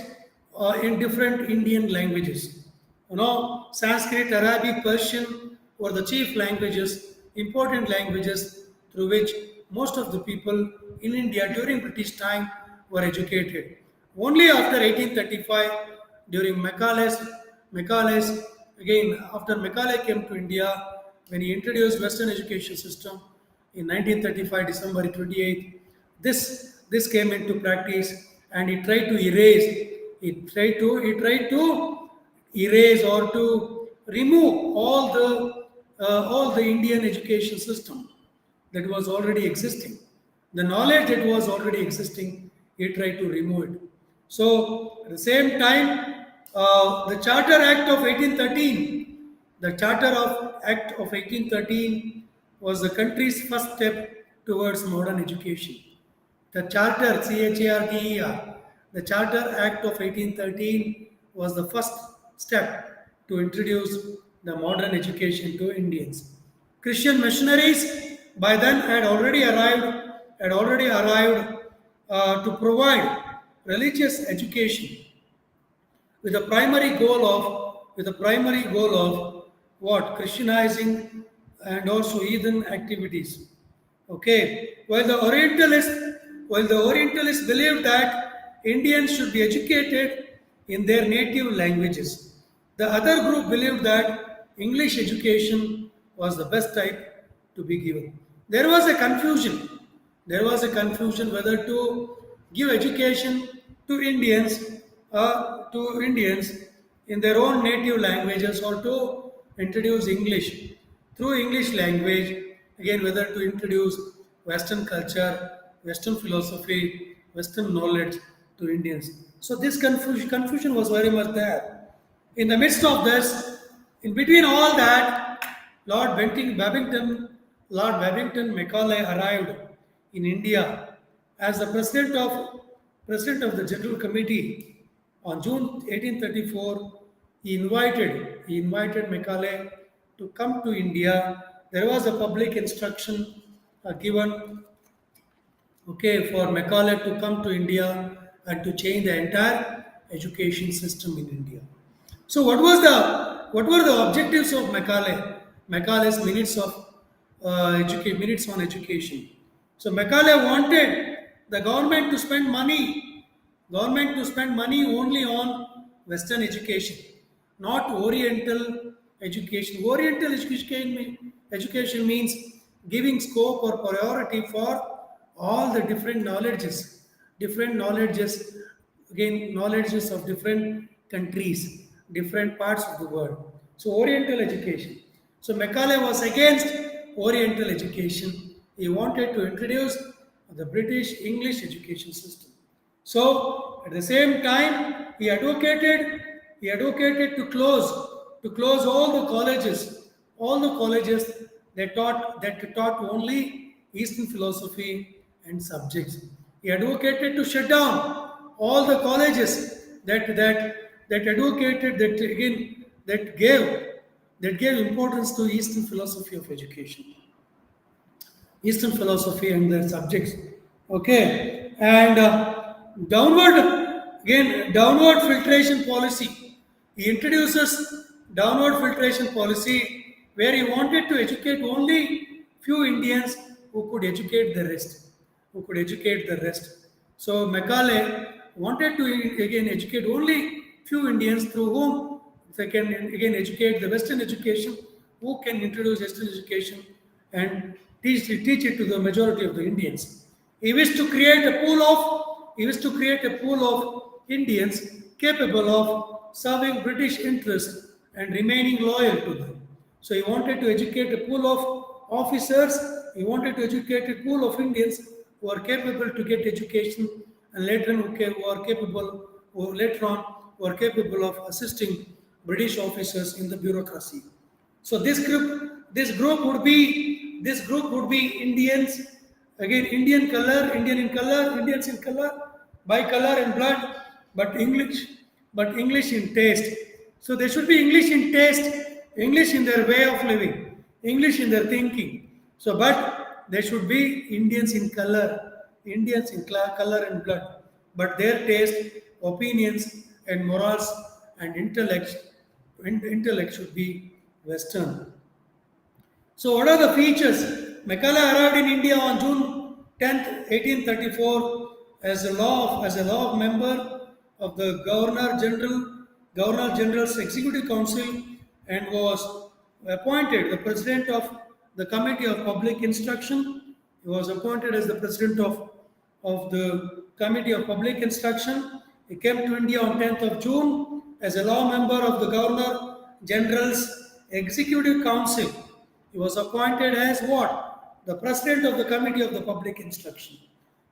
in different Indian languages. Sanskrit, Arabic, Persian were the chief languages, important languages through which most of the people in India during British time were educated. Only after 1835, during Macaulay's again after Macaulay came to India, when he introduced Western education system in 1935 December 28th, this came into practice, and he tried to erase or to remove all the Indian education system that was already existing. The knowledge that was already existing, he tried to remove it. So at the same time, the Charter Act of 1813, the Act of 1813 was the country's first step towards modern education. The Charter, CHARTER, the Charter Act of 1813 was the first step to introduce the modern education to Indians. Christian missionaries by then had already arrived to provide religious education with the primary goal of what? Christianizing and also heathen activities. Okay, while the Orientalists believed that Indians should be educated in their native languages, the other group believed that English education was the best type to be given. There was a confusion. There was a confusion whether to give education to Indians in their own native languages or to introduce English through English language. Again, whether to introduce Western culture, Western philosophy, Western knowledge to Indians. So this confusion was very much there. In the midst of this, in between all that, Lord Babington Macaulay arrived in India as the president of the General Committee on June 1834. He invited Macaulay to come to India. There was a public instruction given, okay, for Macaulay to come to India and to change the entire education system in India. So what were the objectives of Macaulay's minutes on education? So Macaulay wanted the government to spend money only on Western education, not Oriental education. Oriental education means giving scope or priority for all the different knowledges, again, knowledges of different countries, different parts of the world. So Oriental education. So Macaulay was against Oriental education. he wanted to introduce the British English education system. So at the same time, he advocated to close all the colleges that taught only Eastern philosophy and subjects. He advocated to shut down all the colleges that advocated that gave importance to Eastern philosophy of education. Eastern philosophy and their subjects. Okay, and downward filtration policy. He introduces downward filtration policy where he wanted to educate only few Indians who could educate the rest. So Macaulay wanted to again educate only few Indians through whom they can again educate the Western education, who can introduce Western education and teach it to the majority of the Indians. He wished to create a pool of Indians capable of serving British interests and remaining loyal to them. So he wanted to educate a pool of officers. He wanted to educate a pool of Indians who are capable to get education, and later on who are capable of assisting British officers in the bureaucracy. So this group would be Indians, again Indians in color, by color and blood, but English in taste. So there should be English in taste, English in their way of living, English in their thinking. So, but there should be Indians in color and blood, but their taste, opinions, and morals and intellect should be Western. So, what are the features? Macaulay arrived in India on June 10th, 1834, as a law of member of the Governor General's Executive Council, and was appointed the president of the Committee of Public Instruction. He was appointed as the president of the Committee of Public Instruction. He came to India on 10th of June as a law member of the Governor General's Executive Council. He was appointed as what? The president of the Committee of the Public Instruction.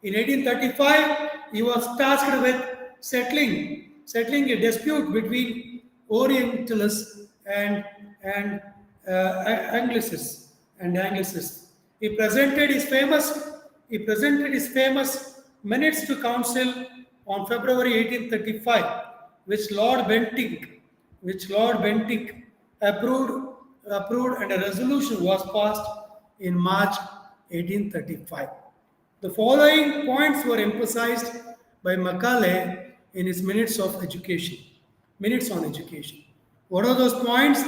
In 1835, he was tasked with settling a dispute between Orientalists and Anglicists. He presented his famous minutes to council on February 1835, which Lord Bentinck approved, and a resolution was passed in March 1835. The following points were emphasized by Macaulay in his minutes on education. What are those points?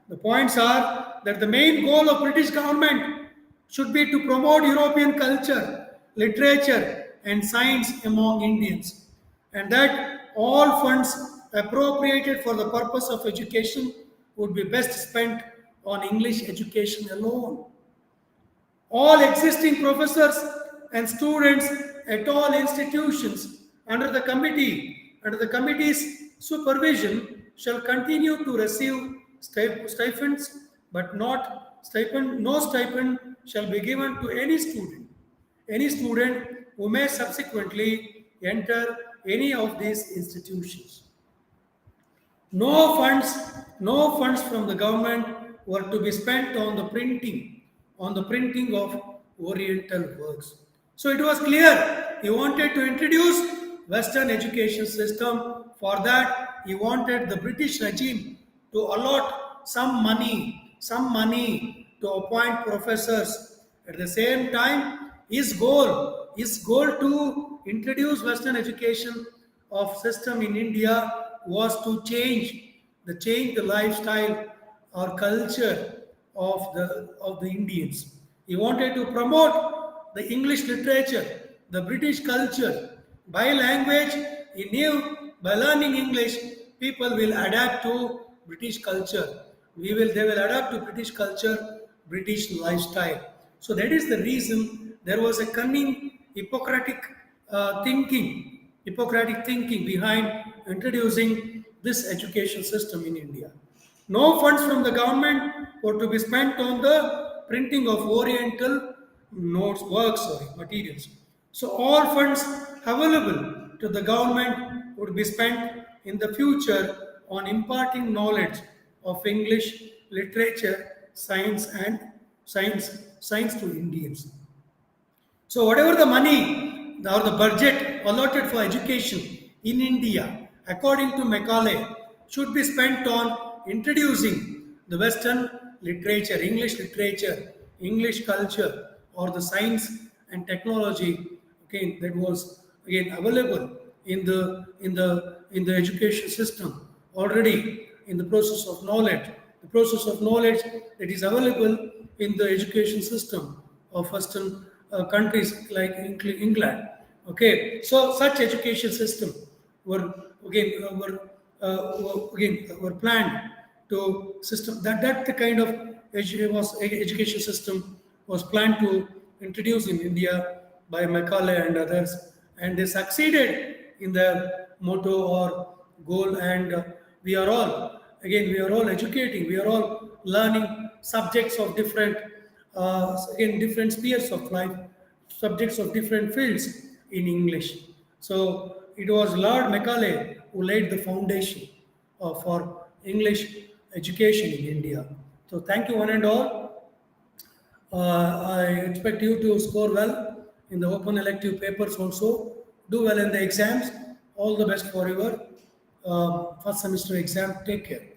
The points are that the main goal of British government should be to promote European culture, literature, and science among Indians, and that all funds appropriated for the purpose of education would be best spent on English education alone. All existing professors and students at all institutions under the committee's supervision shall continue to receive stipends, but no stipend shall be given to any student who may subsequently enter any of these institutions. No funds from the government were to be spent on the printing of Oriental works. So it was clear he wanted to introduce Western education system. For that, he wanted the British regime to allot some money to appoint professors. At the same time, his goal to introduce Western education of system in India was to change the lifestyle or culture of the Indians. He wanted to promote the English literature, the British culture. By language, he knew by learning English, people will adapt to British culture. They will adapt to British culture, British lifestyle. So that is the reason there was a cunning Hippocratic thinking behind introducing this education system in India. No funds from the government were to be spent on the printing of Oriental notes, works, sorry, materials. So all funds available to the government would be spent in the future on imparting knowledge of English, literature, science, and science to Indians. So whatever the money or the budget allotted for education in India, according to Macaulay, should be spent on introducing the Western literature, English culture, or the science and technology. Okay, that was again available in the education system already in the process of knowledge. The process of knowledge that is available in the education system of Western countries like England. Okay, so such education system were again were planned to system that the kind of education system was planned to introduce in India by Macaulay and others, and they succeeded in their motto or goal. And we are all educating, we are all learning subjects of different in different spheres of life, subjects of different fields in English. So it was Lord Macaulay who laid the foundation for English education in India. So thank you one and all. I expect you to score well in the open elective papers also. Do well in the exams. All the best for your first semester exam. Take care.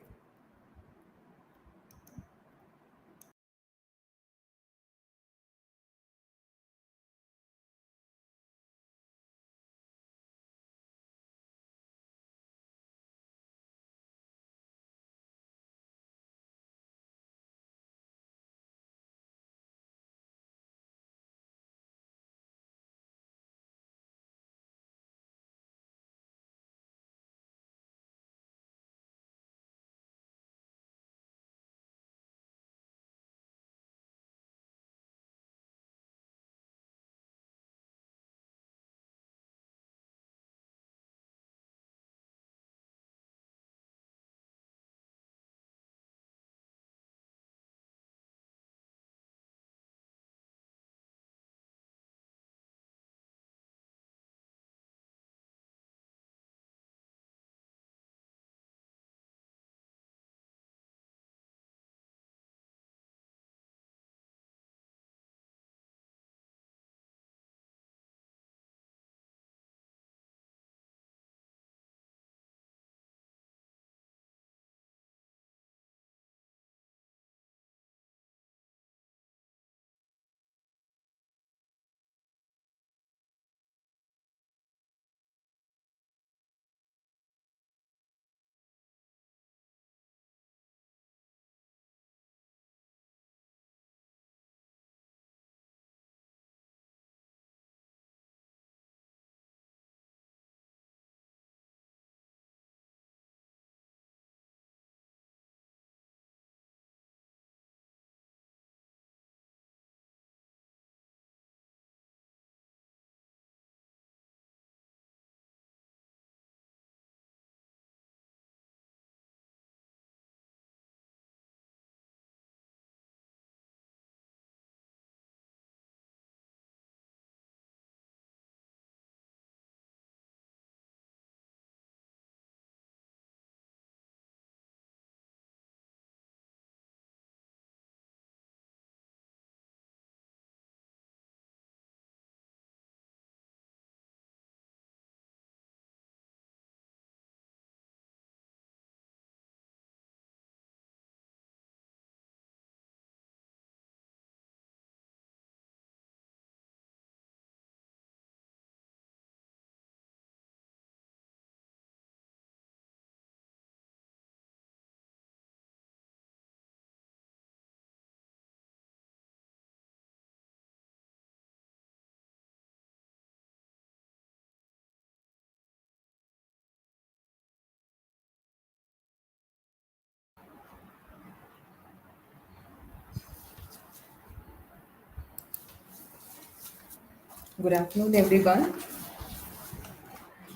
Good afternoon, everyone.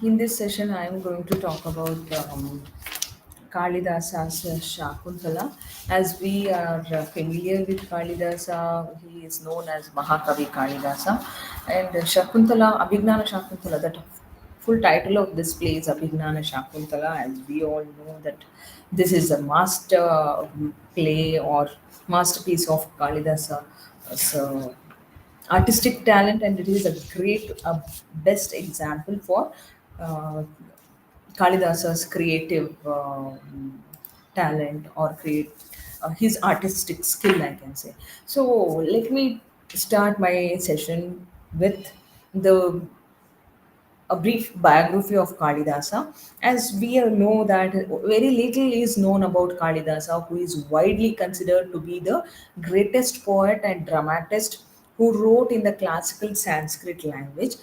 In this session, I am going to talk about Kalidasa's Shakuntala. As we are familiar with Kalidasa, he is known as Mahakavi Kalidasa. And Shakuntala, Abhignana Shakuntala, that full title of this play is Abhignana Shakuntala, as we all know that this is a master play or masterpiece of Kalidasa. So, artistic talent, and it is a great best example for uh, Kalidasa's creative talent or create his artistic skill, I can say. So let me start my session with the a brief biography of Kalidasa, as we all know that very little is known about Kalidasa, who is widely considered to be the greatest poet and dramatist who wrote in the classical Sanskrit language.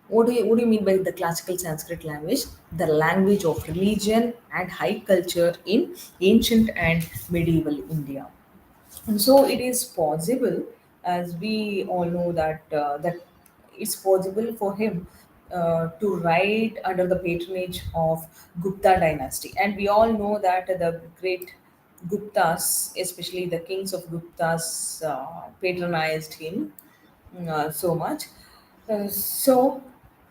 What do you mean by the classical Sanskrit language? The language of religion and high culture in ancient and medieval India. And so it is possible, as we all know that it's possible for him to write under the patronage of Gupta dynasty, and we all know that the great Guptas, especially the kings of Guptas, patronized him so much. So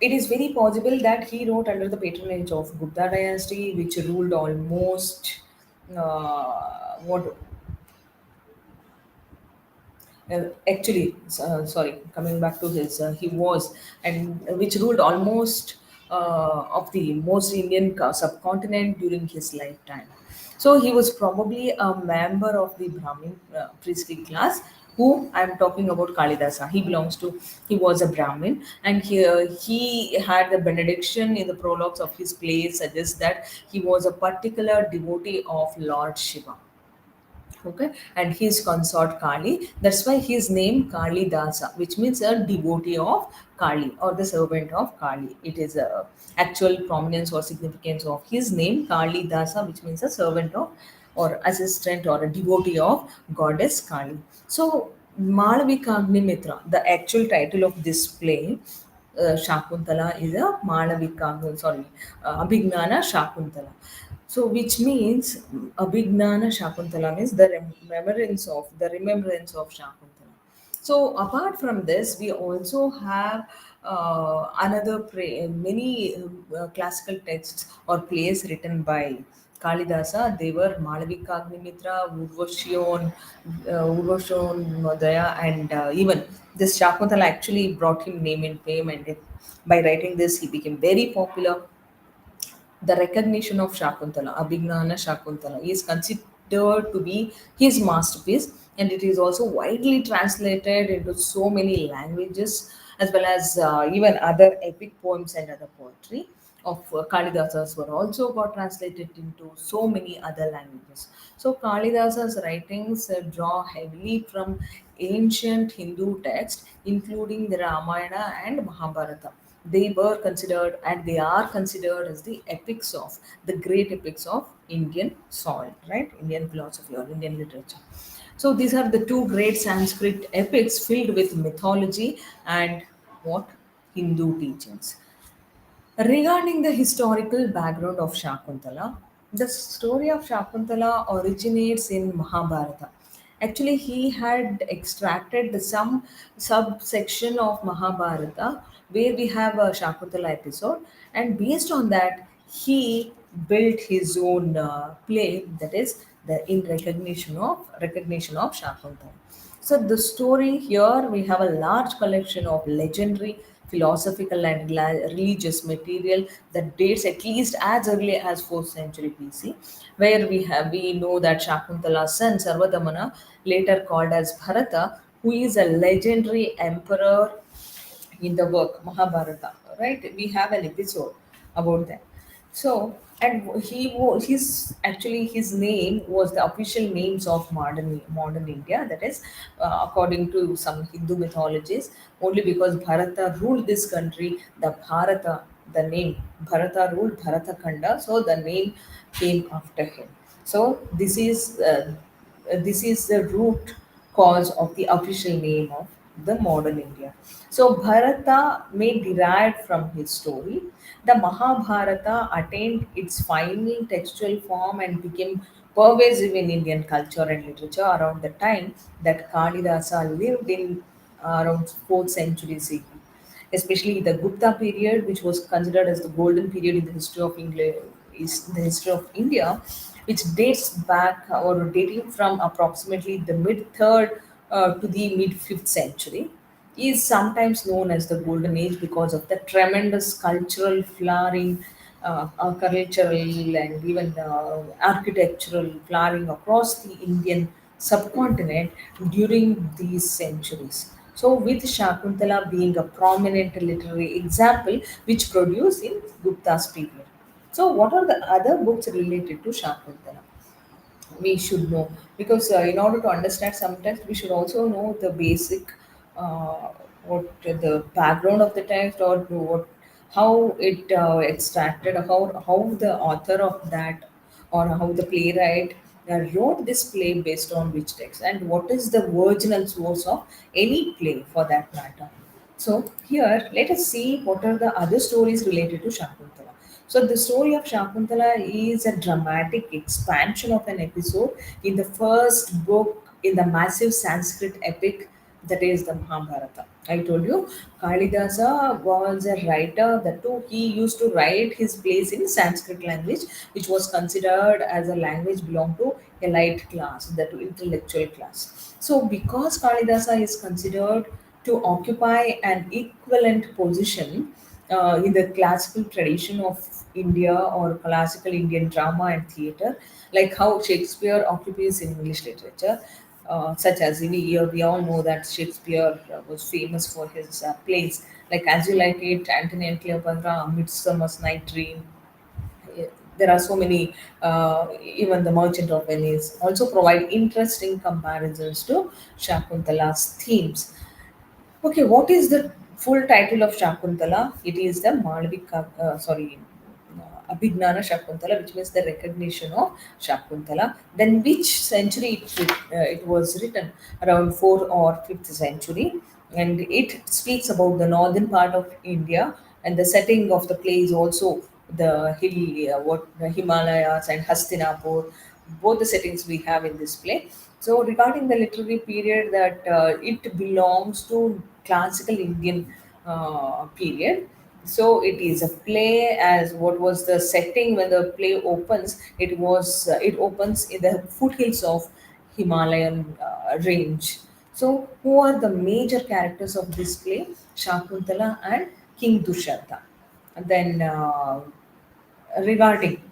it is very possible that he wrote under the patronage of Gupta dynasty, which ruled almost what sorry, coming back to his, he was, and which ruled almost of the most Indian subcontinent during his lifetime. So he was probably a member of the Brahmin priestly class. Who I'm talking about, Kalidasa. He was a Brahmin, and he had the benediction in the prologues of his plays suggests that he was a particular devotee of Lord Shiva. Okay, and his consort Kali, that's why his name Kali Dasa, which means a devotee of Kali or the servant of Kali. It is a actual prominence or significance of his name Kali Dasa, which means a servant of or assistant or a devotee of goddess Kali. So Malavika Agnimitra, the actual title of this play, Shakuntala, is a Malavika, sorry, Abhignana Shakuntala. So, which means Abhignana Shakuntala means the remembrance of Shakuntala. So, apart from this, we also have many classical texts or plays written by Kalidasa. They were Malavika Agnimitra, Urvashon Madaya, and even this Shakuntala actually brought him name and fame. And by writing this, he became very popular. The recognition of Shakuntala, Abhignana Shakuntala, is considered to be his masterpiece, and it is also widely translated into so many languages, as well as even other epic poems and other poetry of Kalidasas were also got translated into so many other languages. So Kalidasa's writings draw heavily from ancient Hindu texts, including the Ramayana and Mahabharata. They were considered and they are considered as the epics of the great epics of Indian soil, right? Indian philosophy or Indian literature. So these are the two great Sanskrit epics filled with mythology and what Hindu teachings. Regarding the historical background of Shakuntala, the story of Shakuntala originates in Mahabharata. Actually, he had extracted some subsection of Mahabharata where we have a Shakuntala episode, and based on that, he built his own play, that is the in recognition of Shakuntala. So the story here, we have a large collection of legendary philosophical and religious material that dates at least as early as 4th century BC, where we know that Shakuntala's son Sarvadamana, later called as Bharata, who is a legendary emperor in the work Mahabharata, right? We have an episode about that. So, and his actually his name was the official names of modern India. That is, according to some Hindu mythologies, only because Bharata ruled this country, the name Bharata ruled Bharata Khanda, so the name came after him. So this is the root cause of the official name of the modern India. So Bharata may derive from his story. The Mahabharata attained its final textual form and became pervasive in Indian culture and literature around the time that Kalidasa lived in around 4th century CE, especially the Gupta period, which was considered as the golden period in the history of England, is the history of India, which dates back or dating from approximately the mid third to the mid fifth century, is sometimes known as the golden age because of the tremendous cultural flowering, cultural and even architectural flowering across the Indian subcontinent during these centuries. So, with Shakuntala being a prominent literary example which produced in Gupta's period. So, what are the other books related to Shakuntala? We should know, because in order to understand some text we should also know the basic what the background of the text, or what how it extracted, how the author of that, or how the playwright wrote this play based on which text, and what is the original source of any play for that matter. So here, let us see what are the other stories related to Shakuntala. So the story of Shakuntala is a dramatic expansion of an episode in the first book in the massive Sanskrit epic that is the Mahabharata. I told you, Kalidasa was a writer. That too, he used to write his plays in Sanskrit language, which was considered as a language belong to elite class, that intellectual class. So, because Kalidasa is considered to occupy an equivalent position in the classical tradition of India or classical Indian drama and theatre, like how Shakespeare occupies in English literature, such as we all know that Shakespeare was famous for his plays like As You Like It, Antony and Cleopatra, Midsummer's Night Dream. Eh, There are so many, even The Merchant of Venice also provide interesting comparisons to Shakuntala's themes. Okay, what is the full title of Shakuntala? It is the Abhignana Shakuntala, which means the recognition of Shakuntala. Then, which century it was written? Around 4th or 5th century. And it speaks about the northern part of India, and the setting of the play is also the the Himalayas and Hastinapur, both the settings we have in this play. So regarding the literary period, that it belongs to classical Indian period. So it is a play, as what was the setting when the play opens. It opens in the foothills of Himalayan range. So who are the major characters of this play? Shakuntala and King Dushyanta. And then regarding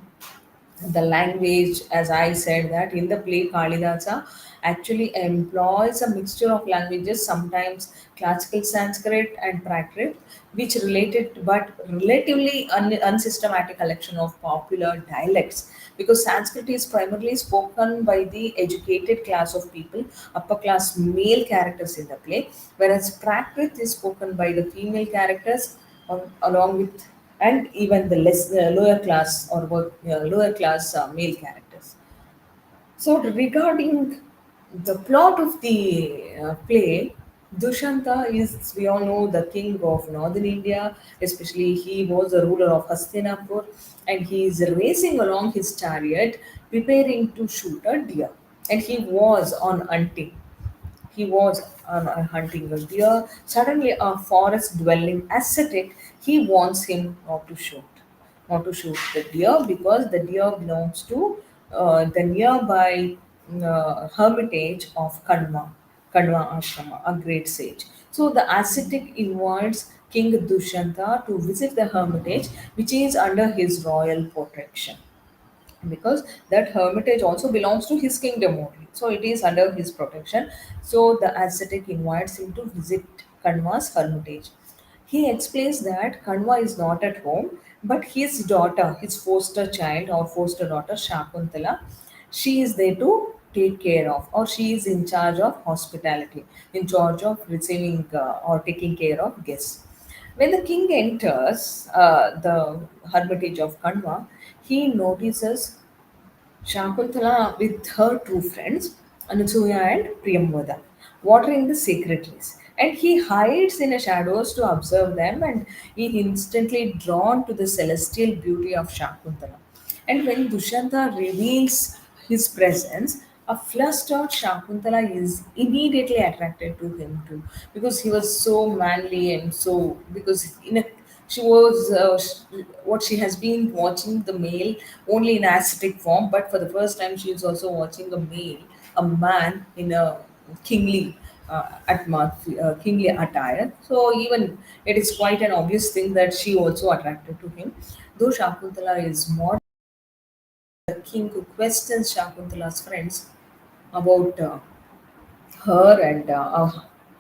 the language, as I said, that in the play Kalidasa actually employs a mixture of languages, sometimes classical Sanskrit and Prakrit, which related but relatively unsystematic collection of popular dialects, because Sanskrit is primarily spoken by the educated class of people, upper class male characters in the play, whereas Prakrit is spoken by the female characters, along with, and even the lower class or lower class male characters. So regarding the plot of the play, Dushanta is, we all know, the king of northern India. Especially, he was the ruler of Hastinapur, and he is racing along his chariot, preparing to shoot a deer. And he was on hunting. He was hunting a deer. Suddenly, a forest dwelling ascetic, he wants him not to shoot the deer, because the deer belongs to the nearby hermitage of Kanva Ashrama, a great sage. So the ascetic invites King Dushyanta to visit the hermitage, which is under his royal protection, because that hermitage also belongs to his kingdom only. So it is under his protection. So the ascetic invites him to visit Kanva's hermitage. He explains that Kanva is not at home, but his daughter, his foster child or foster daughter Shakuntala, she is there to take care of, or she is in charge of hospitality, in charge of receiving or taking care of guests. When the king enters the hermitage of Kanva, he notices Shakuntala with her two friends, Anusuya and Priyamvada, watering the sacred trees. and he hides in the shadows to observe them, and he instantly drawn to the celestial beauty of Shakuntala. And when Dushyanta reveals his presence, a flustered Shakuntala is immediately attracted to him too, because he was so manly and so, because in a, she was what she has been watching the male only in ascetic form, but for the first time she is also watching a male, a man in a kingly kingly attire. So even it is quite an obvious thing that she also attracted to him. Though Shakuntala is more the king who questions Shakuntala's friends about her,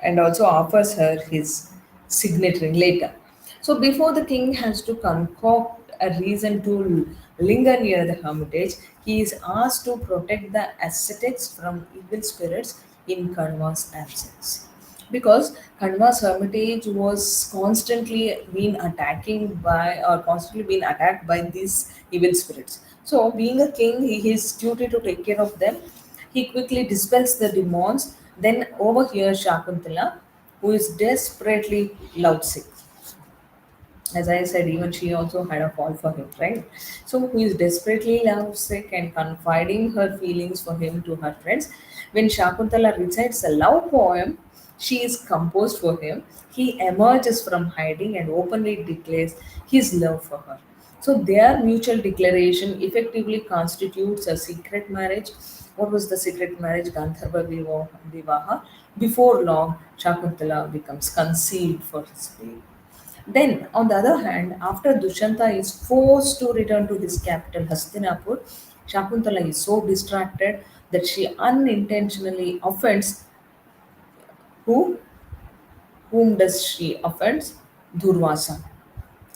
and also offers her his signet ring later. So before the king has to concoct a reason to linger near the hermitage, he is asked to protect the ascetics from evil spirits in Kanwa's absence. Because Kanwa's hermitage was constantly being attacking by or constantly being attacked by these evil spirits. So being a king, his duty to take care of them. He quickly dispels the demons, then overhears Shakuntala, who is desperately lovesick. As I said, even she also had a fall for him, right? So, who is desperately lovesick and confiding her feelings for him to her friends. When Shakuntala recites a love poem she is composed for him, he emerges from hiding and openly declares his love for her. So, their mutual declaration effectively constitutes a secret marriage. What was the secret marriage? Gandharva Vivaha. Before long, Shakuntala becomes conceived for his baby. Then, on the other hand, after Dushyanta is forced to return to his capital Hastinapur, Shakuntala is so distracted that she unintentionally offends who? Whom does she offend? Durvasa.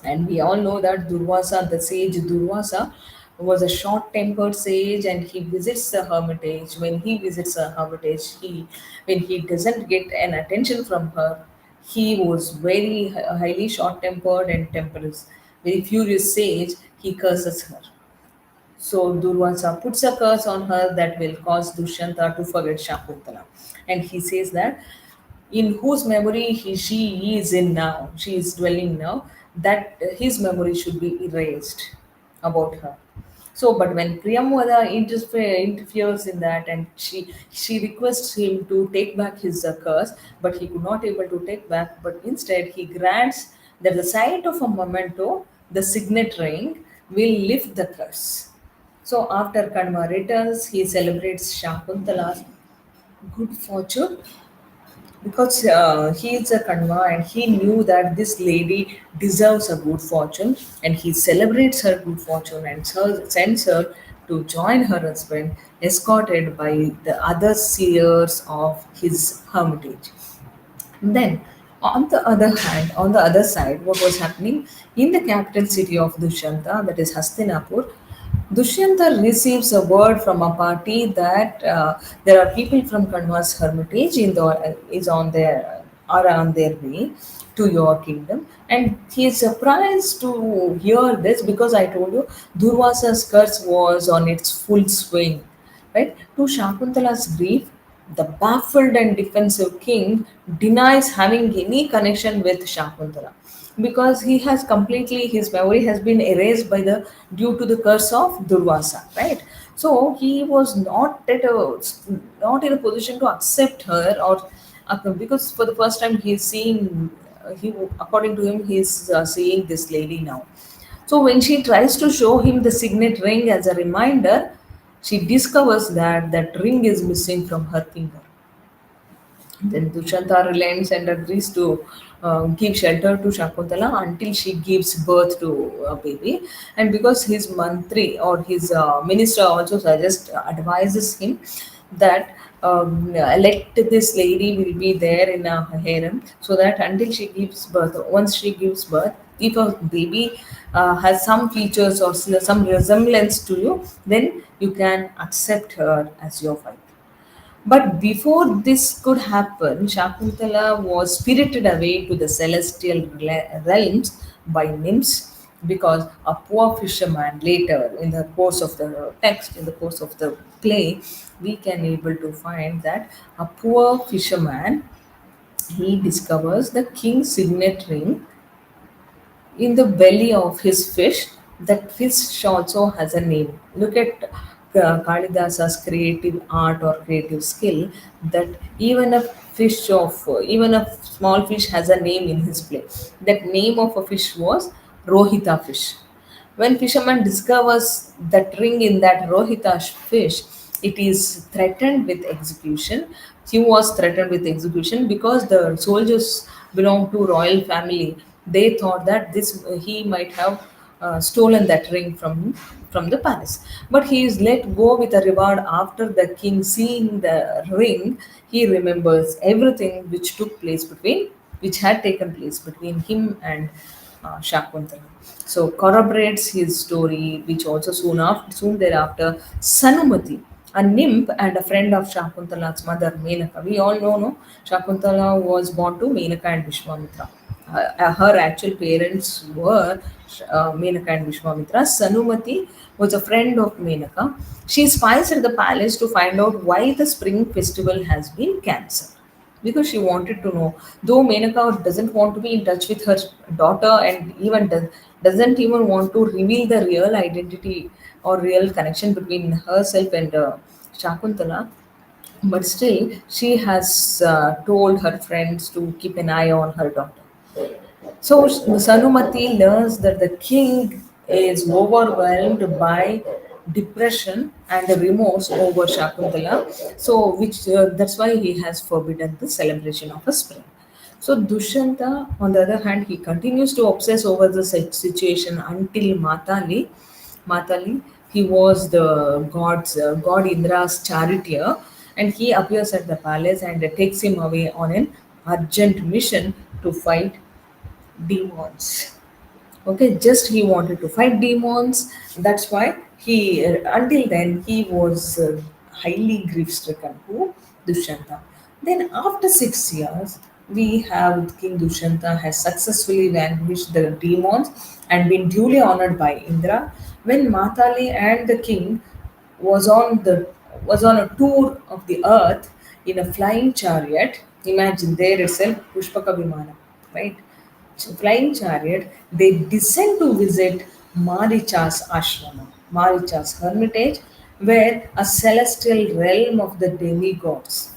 And we all know that Durvasa, the sage Durvasa, was a short-tempered sage, and he visits the hermitage. When he visits a hermitage, when he doesn't get an attention from her, he was very highly short-tempered and temperate, very furious sage. He curses her. So Durvasa puts a curse on her that will cause Dushyanta to forget Shakuntala. And he says that in whose memory she is in now, she is dwelling now, that his memory should be erased about her. So, but when Priyamvada interferes in that, and she requests him to take back his curse, but he could not able to take back. But instead, he grants that the sight of a memento, the signet ring, will lift the curse. So, after Kadma returns, he celebrates Shakuntala's good fortune because he is a Kanva and he knew that this lady deserves a good fortune, and he celebrates her good fortune and sends her to join her husband, escorted by the other seers of his hermitage. Then, on the other hand, on the other side, what was happening in the capital city of Dushyanta, that is Hastinapur, Dushyanta receives a word from a party that there are people from Kanva's hermitage is on their are on their way to your kingdom, and he is surprised to hear this because I told you Durvasa's curse was on its full swing, right? To Shakuntala's grief, the baffled and defensive king denies having any connection with Shakuntala because he has completely his memory has been erased by the due to the curse of Durvasa, right? So he was not in a position to accept her or because for the first time he's seeing he according to him he's seeing this lady now. So when she tries to show him the signet ring as a reminder, she discovers that that ring is missing from her finger. Then Dushanta relents and agrees to give shelter to Shakuntala until she gives birth to a baby. And because his mantri or his minister also advises him that let this lady will be there in a harem so that until she gives birth, once she gives birth, if a baby has some features or some resemblance to you, then you can accept her as your wife. But before this could happen, Shakuntala was spirited away to the celestial realms by nymphs because a poor fisherman later in the course of the text, in the course of the play, we can able to find that a poor fisherman he discovers the king's signet ring in the belly of his fish. That fish also has a name. Look at Kalidasa's creative art or creative skill. That even a small fish has a name in his play. That name of a fish was Rohita fish. When fisherman discovers that ring in that Rohita fish, it is threatened with execution. He was threatened with execution because the soldiers belonged to royal family. They thought that this he might have stolen that ring from the palace. But he is let go with a reward after the king seeing the ring. He remembers everything which had taken place between him and Shakuntala. So corroborates his story, which also soon thereafter, Sanumati, a nymph and a friend of Shakuntala's mother, Menaka. We all know, no, Shakuntala was born to Menaka and Vishwamitra. Her actual parents were Menaka and Vishwamitra. Sanumati was a friend of Menaka. She spies at the palace to find out why the spring festival has been cancelled because she wanted to know. Though Menaka doesn't want to be in touch with her daughter and doesn't even want to reveal the real identity or real connection between herself and Shakuntala, but still she has told her friends to keep an eye on her daughter. So Sanumati learns that the king is overwhelmed by depression and remorse over Shakuntala. So, which that's why he has forbidden the celebration of a spring. So Dushyanta, on the other hand, he continues to obsess over the situation until Matali, he was the god Indra's charioteer, and he appears at the palace and takes him away on an urgent mission to fight demons. Okay, just he wanted to fight demons. That's why he, until then, he was highly grief stricken. Who? Dushyanta. Then, after 6 years, we have King Dushyanta has successfully vanquished the demons and been duly honored by Indra. When Matali and the king was on the was on a tour of the earth in a flying chariot. Imagine there itself, Pushpaka Vimana, right? So flying chariot, they descend to visit Maricha's ashrama, Maricha's hermitage, where a celestial realm of the demigods.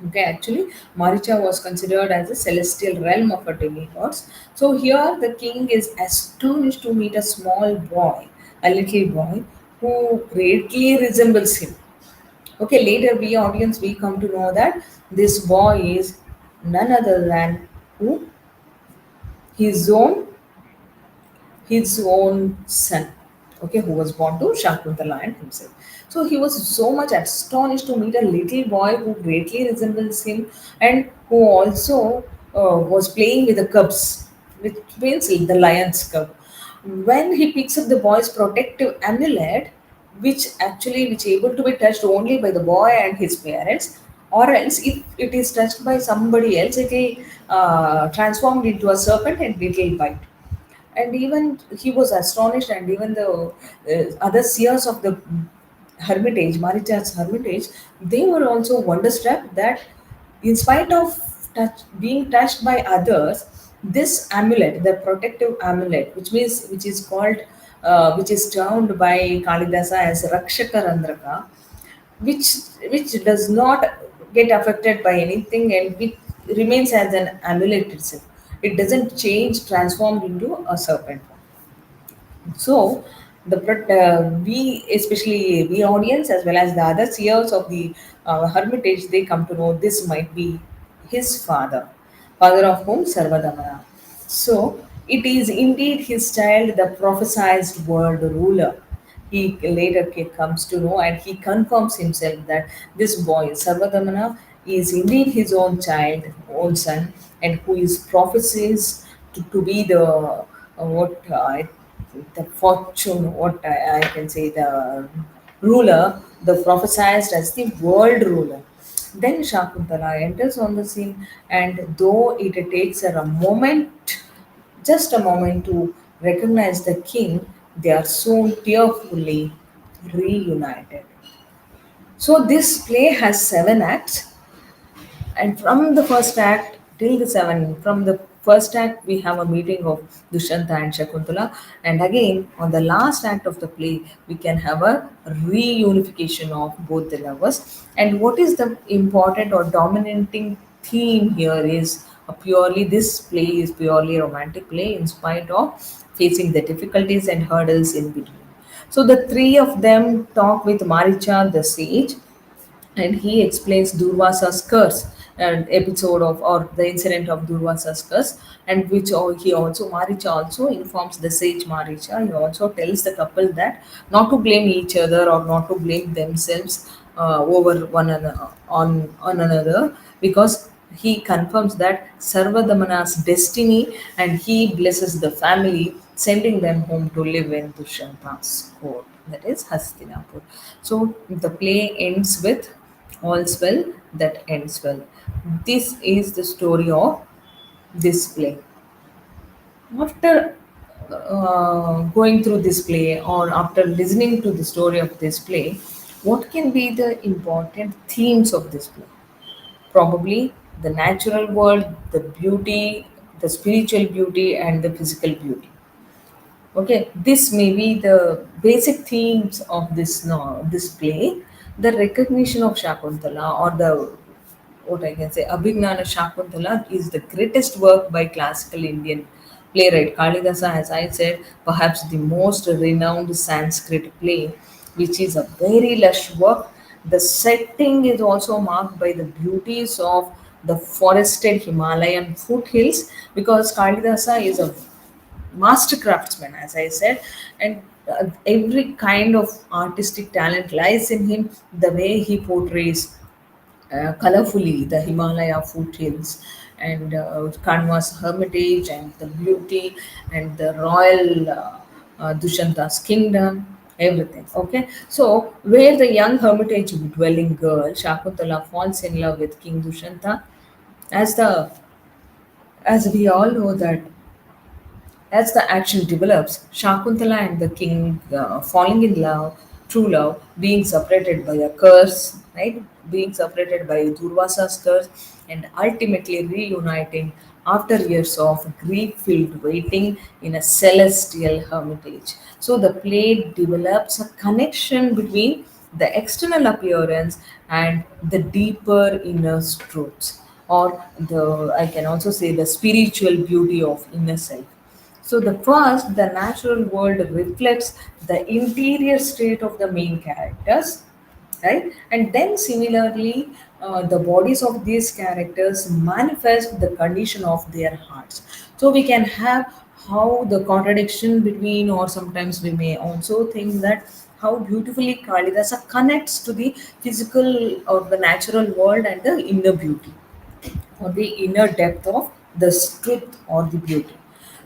Okay, actually, Maricha was considered as a celestial realm of a demigods. So here, the king is astonished to meet a small boy, a little boy, who greatly resembles him. Okay, later we audience we come to know that this boy is none other than who? His own son, okay, who was born to Shakuntala and himself. So he was so much astonished to meet a little boy who greatly resembles him and who also was playing with the cubs, which means the lion's cub. When he picks up the boy's protective amulet, which able to be touched only by the boy and his parents, or else if it is touched by somebody else, it will transformed into a serpent and it will bite. And even he was astonished, and even the other seers of the hermitage, Maricha's hermitage, they were also wonderstruck that in spite of being touched by others, this amulet, the protective amulet, which is called which is termed by Kalidasa as Rakshaka Randraka, which which does not get affected by anything and which remains as an amulet itself. It doesn't change, transformed into a serpent. So we, especially we audience as well as the other seers of the hermitage, they come to know this might be his father of whom Sarvadamana. So it is indeed his child, the prophesied world ruler. He later comes to know and he confirms himself that this boy Sarvadamana is indeed his own child, own son, and who is prophesies to be the fortune, I can say, the ruler, the prophesied as the world ruler. Then Shakuntala enters on the scene, and though it takes her a moment, just a moment to recognize the king, they are soon tearfully reunited. So this play has 7 acts, and from the first act, till the seven. From the first act, we have a meeting of Dushyanta and Shakuntala, and again on the last act of the play, we can have a reunification of both the lovers. And what is the important or dominating theme here is a purely this play is purely a romantic play in spite of facing the difficulties and hurdles in between. So the three of them talk with Maricha the sage, and he explains Durvasa's curse, an episode of or the incident of Durvasa's curse, and which he also Maricha also informs the sage Maricha. He also tells the couple that not to blame each other or not to blame themselves over one another, because he confirms that Sarvadamana's destiny, and he blesses the family, sending them home to live in Dushyant's court, that is Hastinapur. So the play ends with all's well that ends well. This is the story of this play. After going through this play, or after listening to the story of this play, what can be the important themes of this play? Probably the natural world, the beauty, the spiritual beauty, and the physical beauty. Okay, this may be the basic themes of this no, this play. The recognition of Shakuntala, or the what I can say, Abhignana Shakuntala, is the greatest work by classical Indian playwright Kalidasa, as I said, perhaps the most renowned Sanskrit play, which is a very lush work. The setting is also marked by the beauties of the forested Himalayan foothills, because Kalidasa is a master craftsman, as I said, and every kind of artistic talent lies in him. The way he portrays colorfully the Himalaya foothills, and Kanwa's hermitage, and the beauty, and the royal Dushanta's kingdom, everything. Okay, so where the young hermitage dwelling girl Shakuntala falls in love with King Dushanta, as the as we all know that as the action develops, Shakuntala and the king falling in love, true love, being separated by a curse, right? Being separated by Durvasa's curse, and ultimately reuniting after years of grief filled waiting in a celestial hermitage. So the play develops a connection between the external appearance and the deeper inner truths, or the I can also say the spiritual beauty of inner self. So the first, the natural world reflects the interior state of the main characters, right? And then similarly, the bodies of these characters manifest the condition of their hearts. So we can have how the contradiction between, or sometimes we may also think that how beautifully Kalidasa connects to the physical or the natural world and the inner beauty, or the inner depth of the truth or the beauty.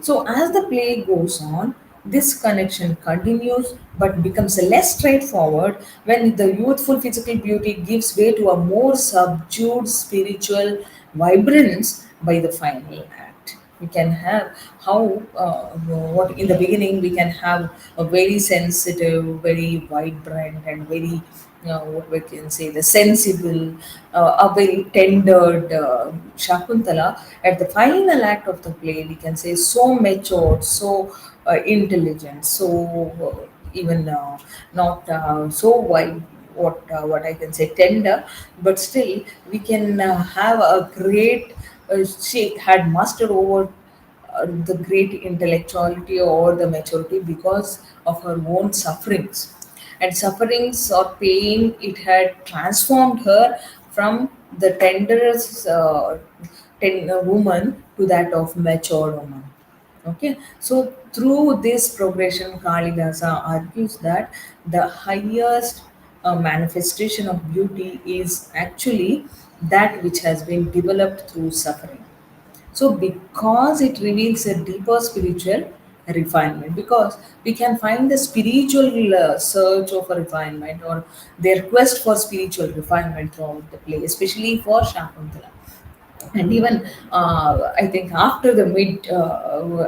So, as the play goes on, this connection continues but becomes less straightforward when the youthful physical beauty gives way to a more subdued spiritual vibrance by the final act. We can have how, what in the beginning, we can have a very sensitive, very vibrant, and very what we can say, the sensible, a very tendered Shakuntala. At the final act of the play, we can say so mature, so intelligent, so even not so wide. What I can say, tender, but still we can have a great. She had mastered over the great intellectuality or the maturity because of her own sufferings, and sufferings or pain, it had transformed her from the tenderest woman to that of mature woman. Okay, so through this progression, Kalidasa argues that the highest manifestation of beauty is actually that which has been developed through suffering. So, because it reveals a deeper spiritual refinement, because we can find the spiritual search of a refinement, or their quest for spiritual refinement throughout the play, especially for Shakuntala. And even I think after the mid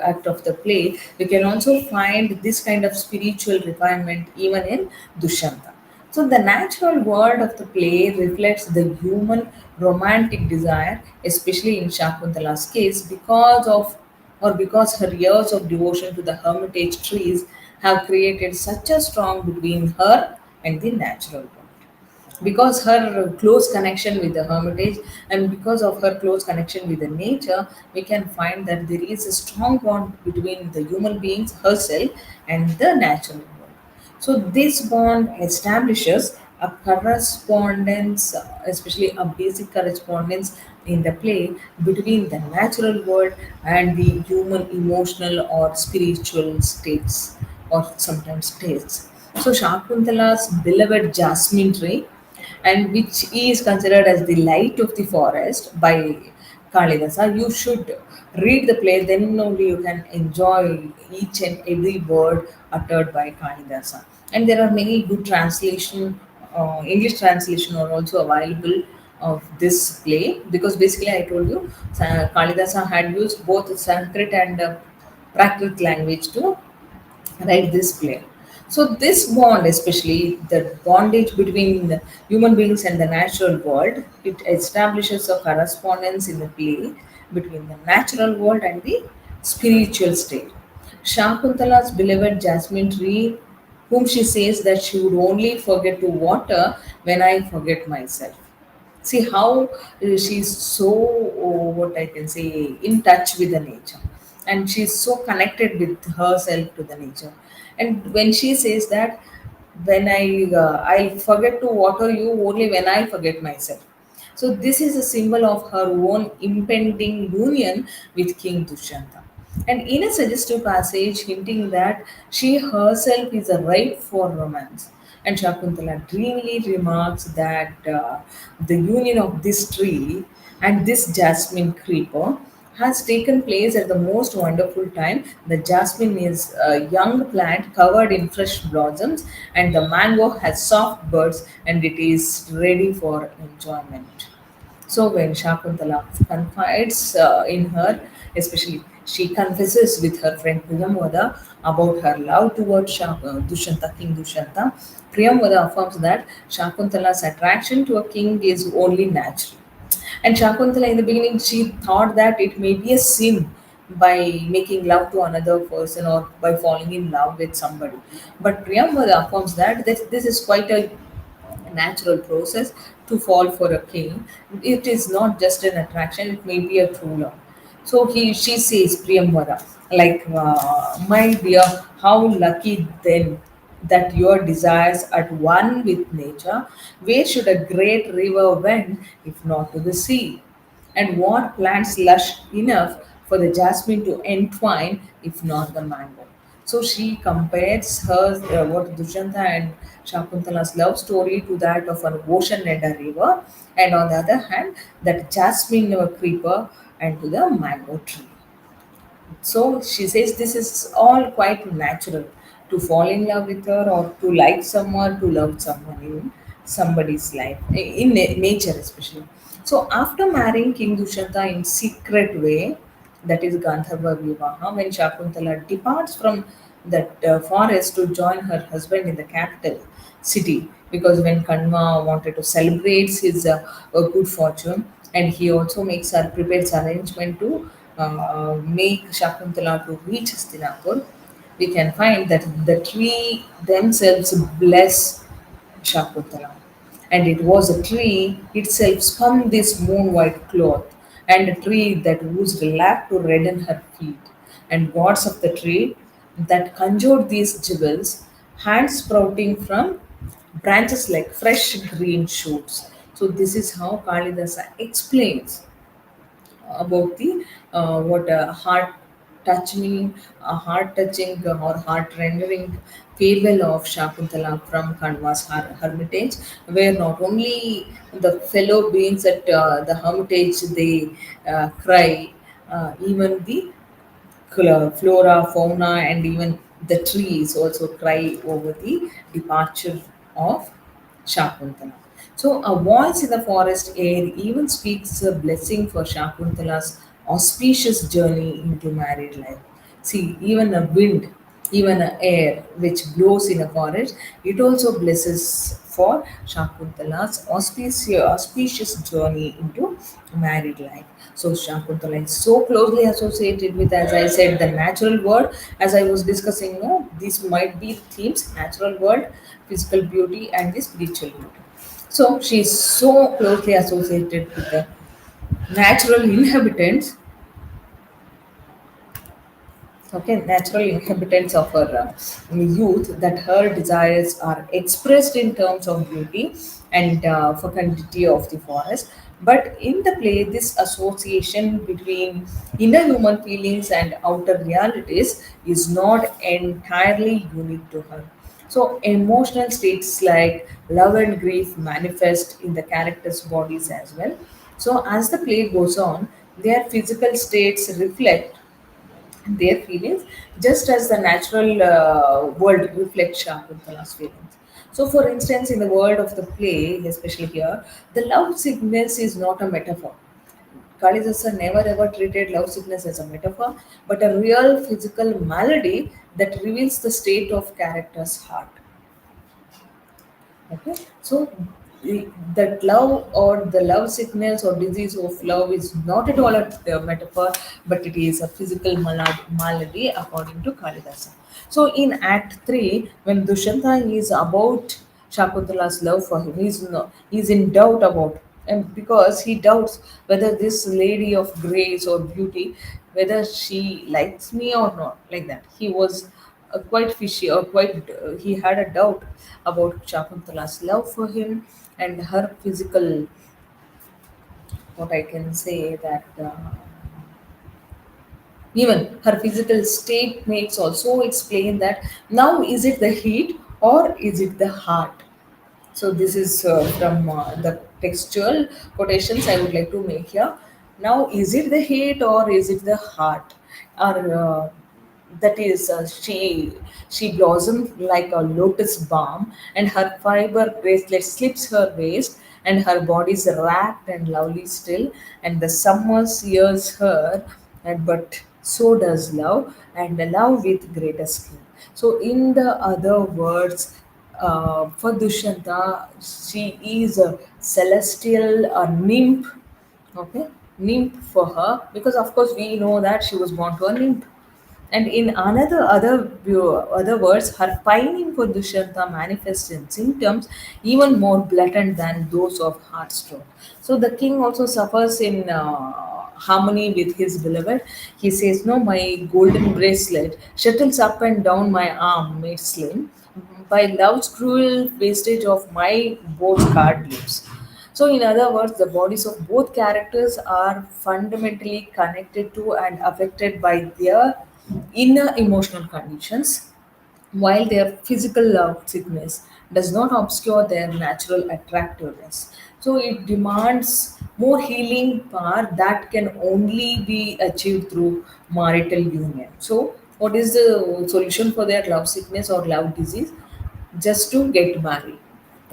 act of the play, we can also find this kind of spiritual refinement even in Dushanta. So the natural world of the play reflects the human romantic desire, especially in Shakuntala's case, because her years of devotion to the hermitage trees have created such a strong between her and the natural world. Because her close connection with the hermitage and because of her close connection with the nature, we can find that there is a strong bond between the human beings herself and the natural world. So this bond establishes a correspondence, especially a basic correspondence in the play between the natural world and the human emotional or spiritual states or sometimes states. So Shakuntala's beloved jasmine tree, and which is considered as the light of the forest by Kalidasa. You should read the play, then only you can enjoy each and every word uttered by Kalidasa. And there are many good translation, English translation are also available of this play, because basically I told you Kalidasa had used both Sanskrit and Prakrit language to write this play. So this bond, especially the bondage between the human beings and the natural world, it establishes a correspondence in the play between the natural world and the spiritual state. Shakuntala's beloved jasmine tree, whom she says that she would only forget to water when I forget myself. See how she's so, what I can say, in touch with the nature, and she's so connected with herself to the nature. And when she says that, when I forget to water you only when I forget myself. So this is a symbol of her own impending union with King Dushyanta, and in a suggestive passage hinting that she herself is a ripe for romance. And Shakuntala dreamily remarks that the union of this tree and this jasmine creeper has taken place at the most wonderful time. The jasmine is a young plant covered in fresh blossoms, and the mango has soft buds and it is ready for enjoyment. So when Shakuntala confides in her, especially she confesses with her friend Priyamvada about her love towards Dushyanta, King Dushyanta. Priyamvada affirms that Shakuntala's attraction to a king is only natural. And Shakuntala, in the beginning, she thought that it may be a sin by making love to another person or by falling in love with somebody. But Priyamvada affirms that this is quite a natural process to fall for a king. It is not just an attraction, it may be a true love. So she says, Priyamvada, like, my dear, how lucky then that your desires at one with nature. Where should a great river wend if not to the sea? And what plants lush enough for the jasmine to entwine, if not the mango? So she compares her, what Dushyanta and Shakuntala's love story to that of an ocean and a river, and on the other hand, that jasmine creeper and to the mango tree. So she says this is all quite natural to fall in love with her or to like someone, to love someone in somebody's life, in nature especially. So after marrying King Dushyanta in secret way, that is Gandharva Vivaha, when Shakuntala departs from that forest to join her husband in the capital city, because when Kanva wanted to celebrate his good fortune, and he also prepares arrangement to make Shakuntala to reach Hastinapur, we can find that the tree themselves bless Shakuntala. And it was a tree itself spun this moon white cloth, and a tree that used lac to redden her feet, and gods of the tree that conjured these jewels, hands sprouting from branches like fresh green shoots. So this is how Kalidasa explains about the what heart touching or heart rendering farewell of Shakuntala from Kanva's hermitage, where not only the fellow beings at the hermitage they cry, even the flora, fauna, and even the trees also cry over the departure of Shakuntala. So, a voice in the forest air even speaks a blessing for Shakuntala's auspicious journey into married life. See, even a wind. even a air which blows in a forest, it also blesses for Shakuntala's auspicious journey into married life. So Shakuntala is so closely associated with, as I said, the natural world. As I was discussing, no, these might be themes: natural world, physical beauty, and the spiritual beauty. So she is so closely associated with the natural inhabitants, okay, natural inhabitants of her youth, that her desires are expressed in terms of beauty and fecundity of the forest. But in the play, this association between inner human feelings and outer realities is not entirely unique to her. So emotional states like love and grief manifest in the characters' bodies as well. So as the play goes on, their physical states reflect their feelings, just as the natural world reflects Shakuntala's feelings. So, for instance, in the world of the play, especially here, the love sickness is not a metaphor. Kalidasa never ever treated love sickness as a metaphor, but a real physical malady that reveals the state of character's heart. Okay, so that love or the love sickness or disease of love is not at all a metaphor, but it is a physical malady according to Kalidasa. So in Act 3, when Dushanta is about Shakuntala's love for him, he's in doubt about, and because he doubts whether this lady of grace or beauty, whether she likes me or not, like that. He was quite fishy, or quite he had a doubt about Shakuntala's love for him and her physical, what I can say that even her physical state makes also explain that now is it the heat or is it the heart. So this is from the textual quotations I would like to make here. Now, is it the hate or is it the heart? Or that is, she blossomed like a lotus balm, and her fiber bracelet slips her waist, and her body is wrapped and lovely still, and the summer sears her, and but so does love, and love with greater skill. So, in the other words, for Dushanta, she is a celestial nymph, okay, nymph for her, because of course we know that she was born to a nymph. And in other words, her pining for Dushyanta manifests in symptoms even more blatant than those of heartstroke. So the king also suffers in harmony with his beloved. He says, "No, my golden bracelet shuttles up and down my arm, made slim by love's cruel wastage of my both card lips." So, in other words, the bodies of both characters are fundamentally connected to and affected by their inner emotional conditions, while their physical love sickness does not obscure their natural attractiveness. So, it demands more healing power that can only be achieved through marital union. So, what is the solution for their love sickness or love disease? Just to get married.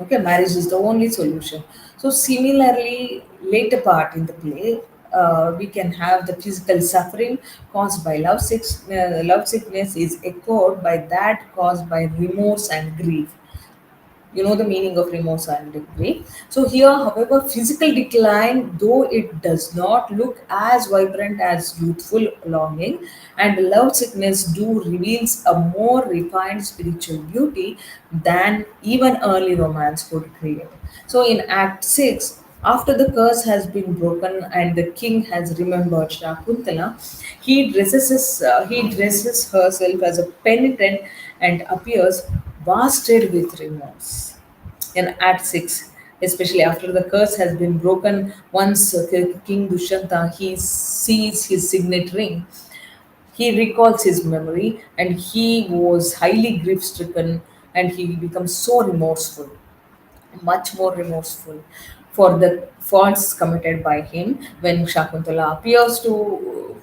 Okay, marriage is the only solution. So similarly, later part in the play, we can have the physical suffering caused by love sickness is echoed by that caused by remorse and grief. You know the meaning of remorse and grief. So here, however, physical decline, though it does not look as vibrant as youthful longing, and love sickness do reveals a more refined spiritual beauty than even early romance could create. So in Act 6, after the curse has been broken and the king has remembered Shakuntala, he dresses herself as a penitent and appears wasted with remorse. In Act 6, especially after the curse has been broken, once King Dushyanta he sees his signet ring, he recalls his memory and he was highly grief stricken and he becomes so remorseful, much more remorseful for the faults committed by him when Shakuntala appears to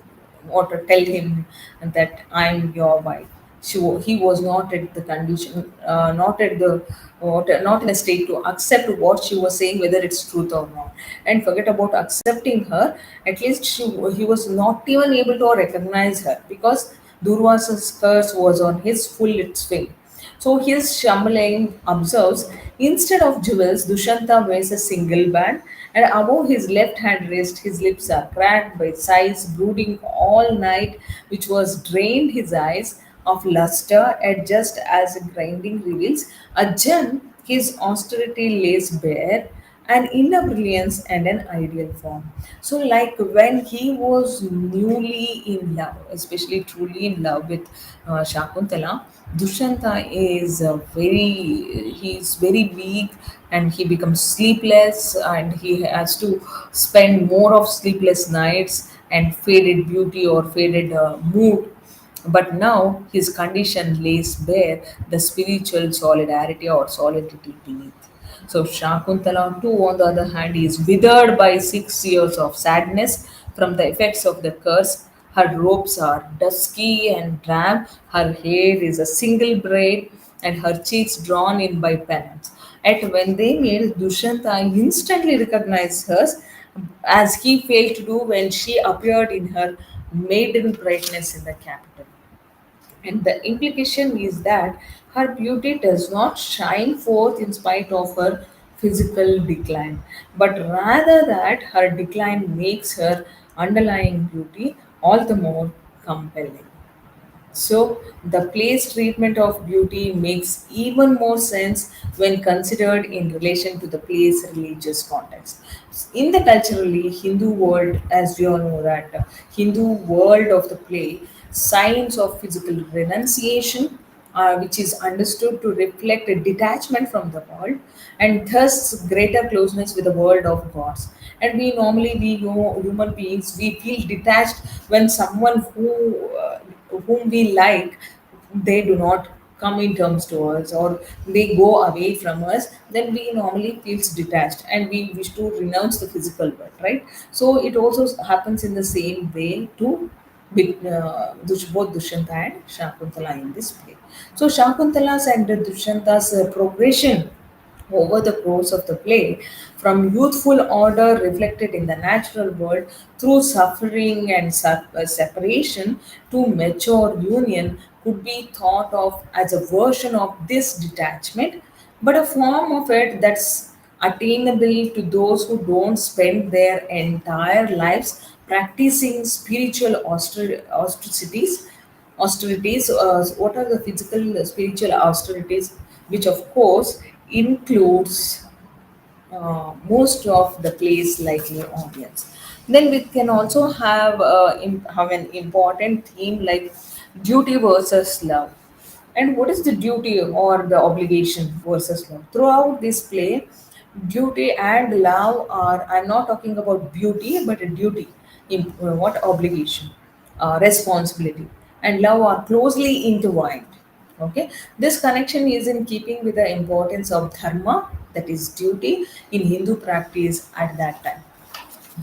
or to tell him that I'm your wife. He was not at the condition, not at the, not in a state to accept what she was saying, whether it's truth or not. And forget about accepting her. At least he was not even able to recognize her because Durvasa's curse was on his full swing. So his Shambhalang observes, instead of jewels, Dushanta wears a single band, and above his left hand wrist, his lips are cracked by sighs brooding all night, which was drained his eyes of luster, and just as a grinding reveals, a gem, his austerity lays bare, an inner brilliance and an ideal form. So, like when he was newly in love, especially truly in love with Shakuntala, Dushanta is he's very weak and he becomes sleepless and he has to spend more of sleepless nights and faded beauty or faded mood, but now his condition lays bare the spiritual solidarity or solidity beneath. So Shakuntala too, on the other hand, is withered by 6 years of sadness from the effects of the curse. Her robes are dusky and drab, her hair is a single braid, and her cheeks drawn in by penance. Yet when they meet, Dushanta instantly recognized her as he failed to do when she appeared in her maiden brightness in the capital. And the implication is that her beauty does not shine forth in spite of her physical decline, but rather that her decline makes her underlying beauty all the more compelling. So, the play's treatment of beauty makes even more sense when considered in relation to the play's religious context. In the culturally Hindu world, as we all know that Hindu world of the play, signs of physical renunciation, which is understood to reflect a detachment from the world and thus greater closeness with the world of gods. And we know human beings, we feel detached when someone whom we like, they do not come in terms to us or they go away from us, then we normally feels detached and we wish to renounce the physical world, right? So it also happens in the same way to both Dushyanta and Shakuntala in this play. So Shakuntala's and Dusyanta's progression over the course of the play, from youthful order reflected in the natural world through suffering and separation to mature union, could be thought of as a version of this detachment, but a form of it that's attainable to those who don't spend their entire lives practicing spiritual austerities. What are the physical spiritual austerities, which of course includes most of the play's likely audience. Then we can also have an important theme like duty versus love. And what is the duty or the obligation versus love? Throughout this play, duty and love are, I'm not talking about beauty, but a duty. What obligation? Responsibility. And love are closely intertwined. Okay, this connection is in keeping with the importance of dharma, that is duty, in Hindu practice at that time.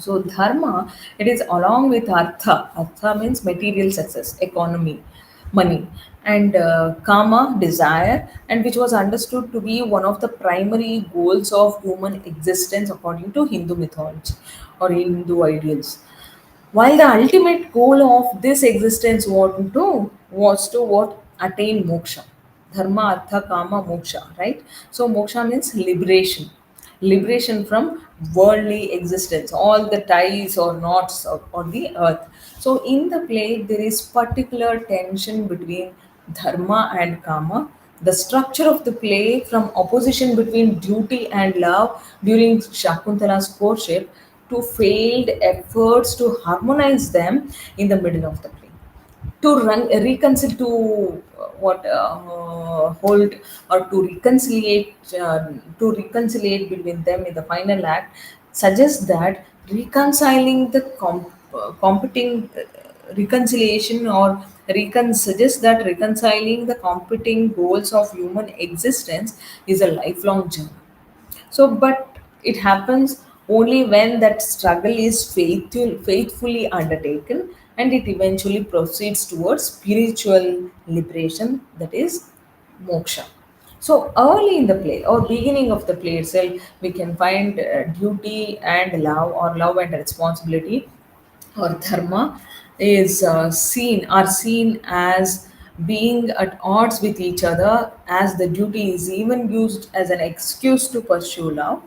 So dharma, it is along with artha. Artha means material success, economy, money, and kama, desire, and which was understood to be one of the primary goals of human existence according to Hindu mythology or Hindu ideals. While the ultimate goal of this existence was to what attain moksha, dharma, artha, kama, moksha, right? So moksha means liberation, liberation from worldly existence, all the ties or knots on the earth. So in the play, there is particular tension between dharma and kama. The structure of the play, from opposition between duty and love during Shakuntala's courtship to failed efforts to harmonize them in the middle of the play, to reconcile to what hold or to reconciliate between them in the final act suggests that reconciling the competing reconciliation or suggests that reconciling the competing goals of human existence is a lifelong journey. So, but it happens only when that struggle is faithfully undertaken and it eventually proceeds towards spiritual liberation, that is moksha. So, early in the play or beginning of the play itself, we can find duty and love or love and responsibility or dharma. is seen as being at odds with each other, as the duty is even used as an excuse to pursue love.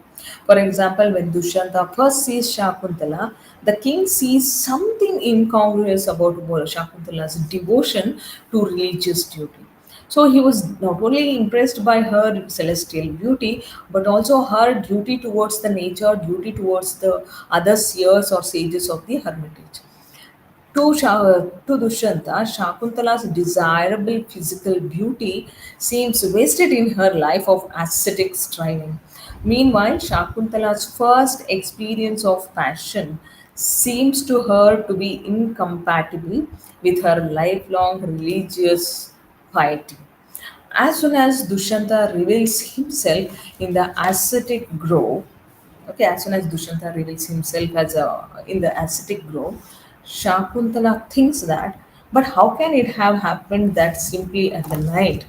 For example, when Dushyanta first sees Shakuntala, the king sees something incongruous about Shakuntala's devotion to religious duty. So he was not only impressed by her celestial beauty, but also her duty towards the nature, duty towards the other seers or sages of the hermitage. To Dushyanta, Shakuntala's desirable physical beauty seems wasted in her life of ascetic striving. Meanwhile, Shakuntala's first experience of passion seems to her to be incompatible with her lifelong religious piety. As soon as Dushyanta reveals himself in the ascetic grove, okay, as soon as Dushyanta reveals himself as in the ascetic grove, Shakuntala thinks that, but how can it have happened that simply at the night?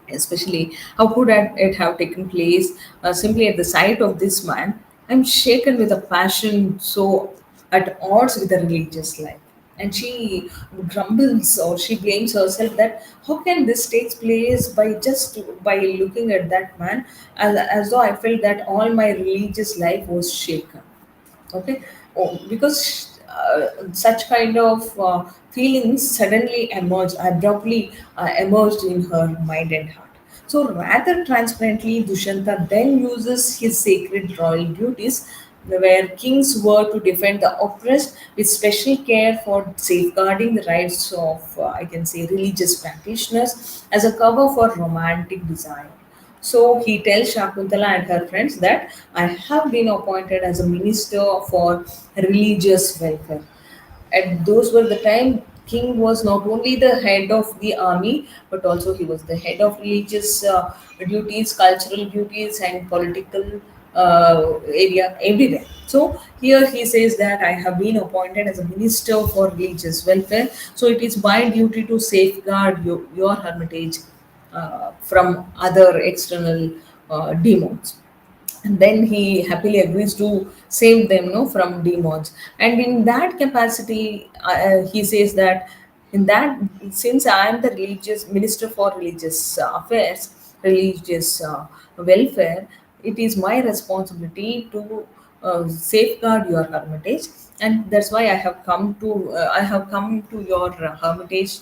Especially, how could it have taken place simply at the sight of this man? I'm shaken with a passion so at odds with the religious life. And she grumbles or she blames herself that how can this takes place by just by looking at that man, as though I felt that all my religious life was shaken. Okay. Oh, because such kind of feelings suddenly emerged, abruptly emerged in her mind and heart. So rather transparently, Dushyanta then uses his sacred royal duties, where kings were to defend the oppressed with special care for safeguarding the rights of, I can say, religious practitioners, as a cover for romantic desire. So he tells Shakuntala and her friends that I have been appointed as a minister for religious welfare. And those were the time king was not only the head of the army, but also he was the head of religious duties, cultural duties, and political area everywhere. So here he says that I have been appointed as a minister for religious welfare. So it is my duty to safeguard your hermitage from other external demons. And then he happily agrees to save them, no, from demons. And in that capacity, he says that in that, since I am the religious minister for religious affairs, religious welfare, it is my responsibility to safeguard your hermitage. And that's why I have come to your hermitage,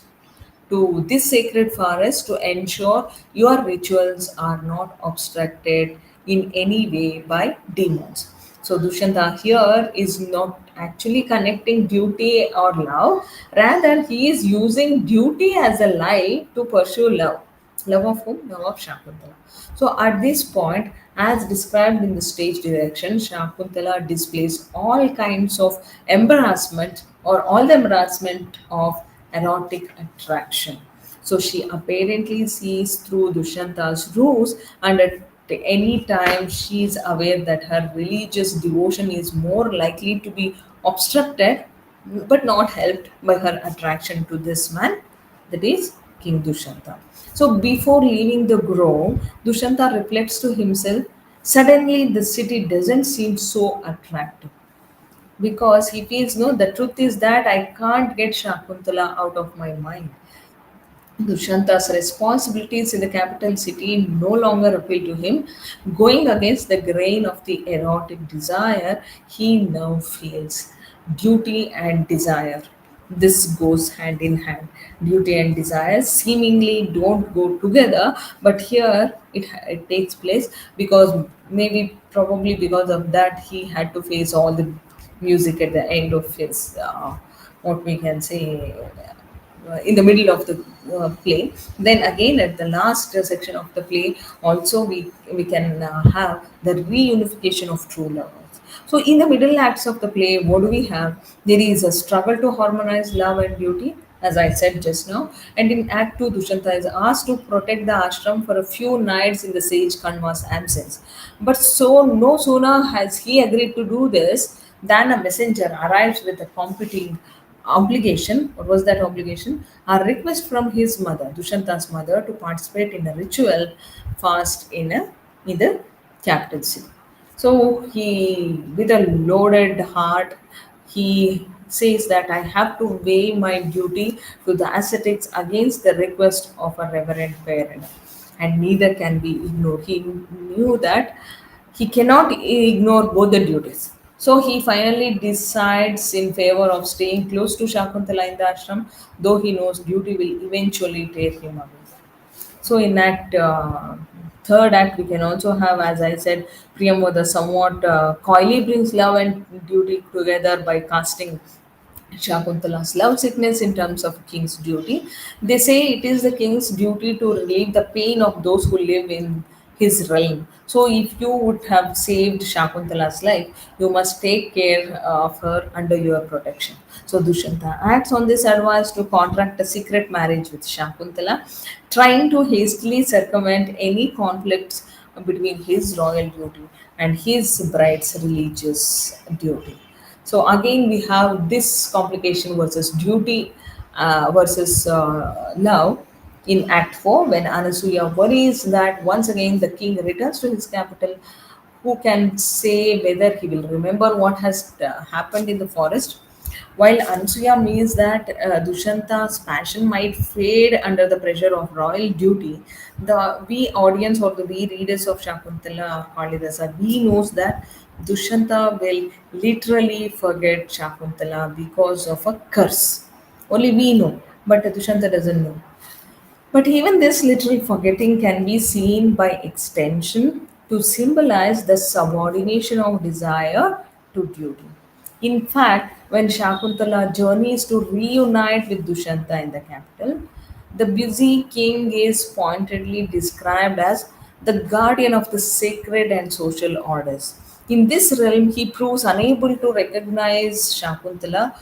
to this sacred forest, to ensure your rituals are not obstructed in any way by demons. So Dushyanta here is not actually connecting duty or love, rather he is using duty as a lie to pursue love. Love of whom? Love of Shakuntala. So at this point, as described in the stage direction, Shakuntala displays all kinds of embarrassment, or all the embarrassment of erotic attraction. So she apparently sees through Dushanta's ruse, and at any time she is aware that her religious devotion is more likely to be obstructed but not helped by her attraction to this man, that is King Dushanta. So before leaving the grove, Dushanta reflects to himself, suddenly the city doesn't seem so attractive, because he feels, no, the truth is that I can't get Shakuntala out of my mind. Dushanta's responsibilities in the capital city no longer appeal to him, going against the grain of the erotic desire he now feels. Duty and desire. This goes hand in hand. Duty and desire seemingly don't go together, but here it takes place because maybe probably because of that he had to face all the music at the end of his what we can say in the middle of the play. Then again at the last section of the play, also we can have the reunification of true lovers. So in the middle acts of the play, what do we have? There is a struggle to harmonize love and duty, as I said just now. And in Act 2, Dushanta is asked to protect the ashram for a few nights in the sage Kanwa's absence. But so no sooner has he agreed to do this than a messenger arrives with a competing obligation. What was that obligation? A request from his mother, Dushanta's mother, to participate in a ritual fast in the capital city. So he, with a loaded heart, he says that I have to weigh my duty to the ascetics against the request of a reverend parent, and neither can be ignored. He knew that he cannot ignore both the duties. So he finally decides in favor of staying close to Shakuntala in the ashram, though he knows duty will eventually tear him away. So in Act third act, we can also have, as I said, Priyamoda somewhat coyly brings love and duty together by casting Shakuntala's love sickness in terms of king's duty. They say it is the king's duty to relieve the pain of those who live in his realm. So if you would have saved Shakuntala's life, you must take care of her under your protection. So Dushanta acts on this advice to contract a secret marriage with Shakuntala, trying to hastily circumvent any conflicts between his royal duty and his bride's religious duty. So again, we have this complication versus duty versus love in Act 4 when Anasuya worries that once again the king returns to his capital. Who can say whether he will remember what has happened in the forest? While Ansuya means that Dushanta's passion might fade under the pressure of royal duty, the we audience or the we readers of Shakuntala or Kalidasa, we knows that Dushanta will literally forget Shakuntala because of a curse. Only we know, but Dushanta doesn't know. But even this literal forgetting can be seen by extension to symbolize the subordination of desire to duty. In fact, when Shakuntala journeys to reunite with Dushanta in the capital, the busy king is pointedly described as the guardian of the sacred and social orders. In this realm, he proves unable to recognize Shakuntala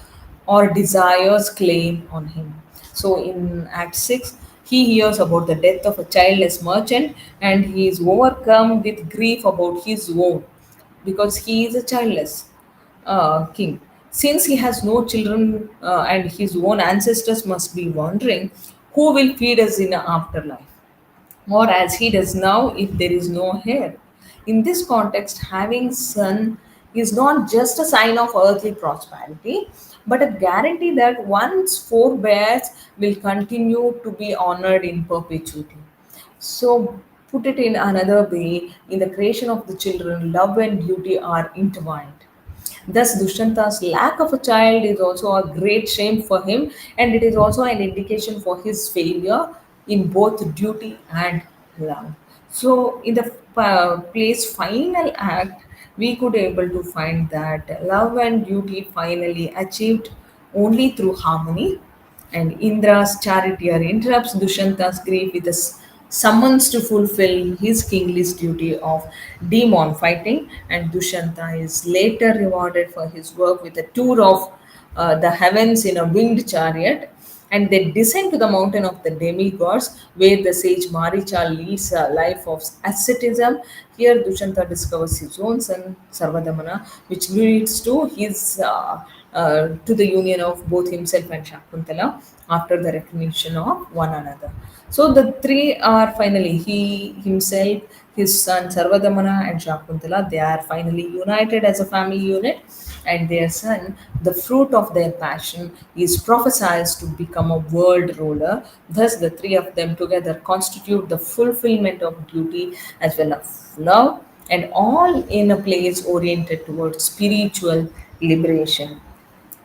or desires claim on him. So in Act 6, he hears about the death of a childless merchant and he is overcome with grief about his own because he is a childless king. Since he has no children and his own ancestors must be wondering who will feed us in the afterlife, or as he does now if there is no heir. In this context, having son is not just a sign of earthly prosperity, but a guarantee that one's forebears will continue to be honored in perpetuity. So, put it in another way, in the creation of the children, love and duty are intertwined. Thus, Dushanta's lack of a child is also a great shame for him, and it is also an indication for his failure in both duty and love. So, in the play's final act, we could able to find that love and duty finally achieved only through harmony, and Indra's charioteer interrupts Dushanta's grief with a summons to fulfill his kingly duty of demon fighting, and Dushanta is later rewarded for his work with a tour of the heavens in a winged chariot. And they descend to the mountain of the demigods, where the sage Maricha leads a life of asceticism. Here, Dushanta discovers his own son, Sarvadamana, which leads to his to the union of both himself and Shakuntala after the recognition of one another. So the three are finally he himself, his son Sarvadamana and Shakuntala. They are finally united as a family unit, and their son, the fruit of their passion, is prophesied to become a world ruler. Thus, the three of them together constitute the fulfillment of duty as well as love, and all in a place oriented towards spiritual liberation,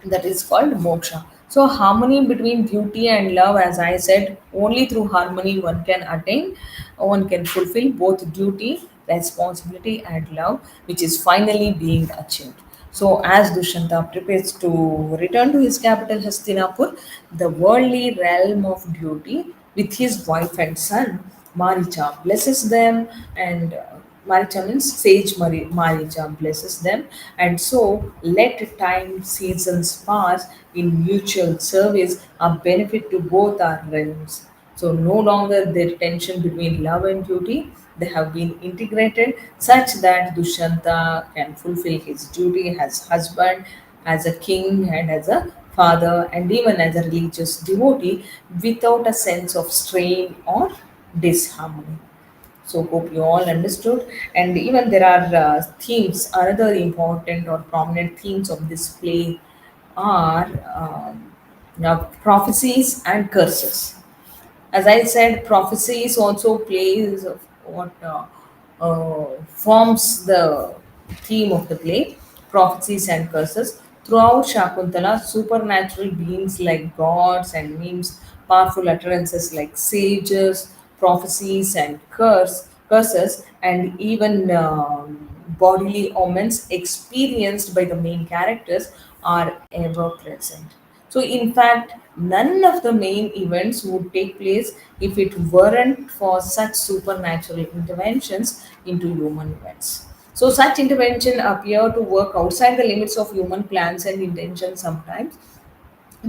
that is called moksha. So harmony between duty and love, as I said, only through harmony one can attain, one can fulfill both duty, responsibility and love, which is finally being achieved. So as Dushanta prepares to return to his capital Hastinapur, the worldly realm of duty, with his wife and son Maricha blesses them, and Maricha means sage Maricha blesses them, and so let time seasons pass in mutual service, a benefit to both our realms. So no longer their tension between love and duty, they have been integrated such that Dushanta can fulfill his duty as husband, as a king, and as a father, and even as a religious devotee without a sense of strain or disharmony. So hope you all understood. And even there are themes, another important or prominent themes of this play are now prophecies and curses. As I said, prophecies also plays what forms the theme of the play, prophecies and curses. Throughout Shakuntala, supernatural beings like gods and names, powerful utterances like sages, prophecies and curses, and even bodily omens experienced by the main characters are ever present. So, in fact, none of the main events would take place if it weren't for such supernatural interventions into human events. So, such intervention appear to work outside the limits of human plans and intentions sometimes,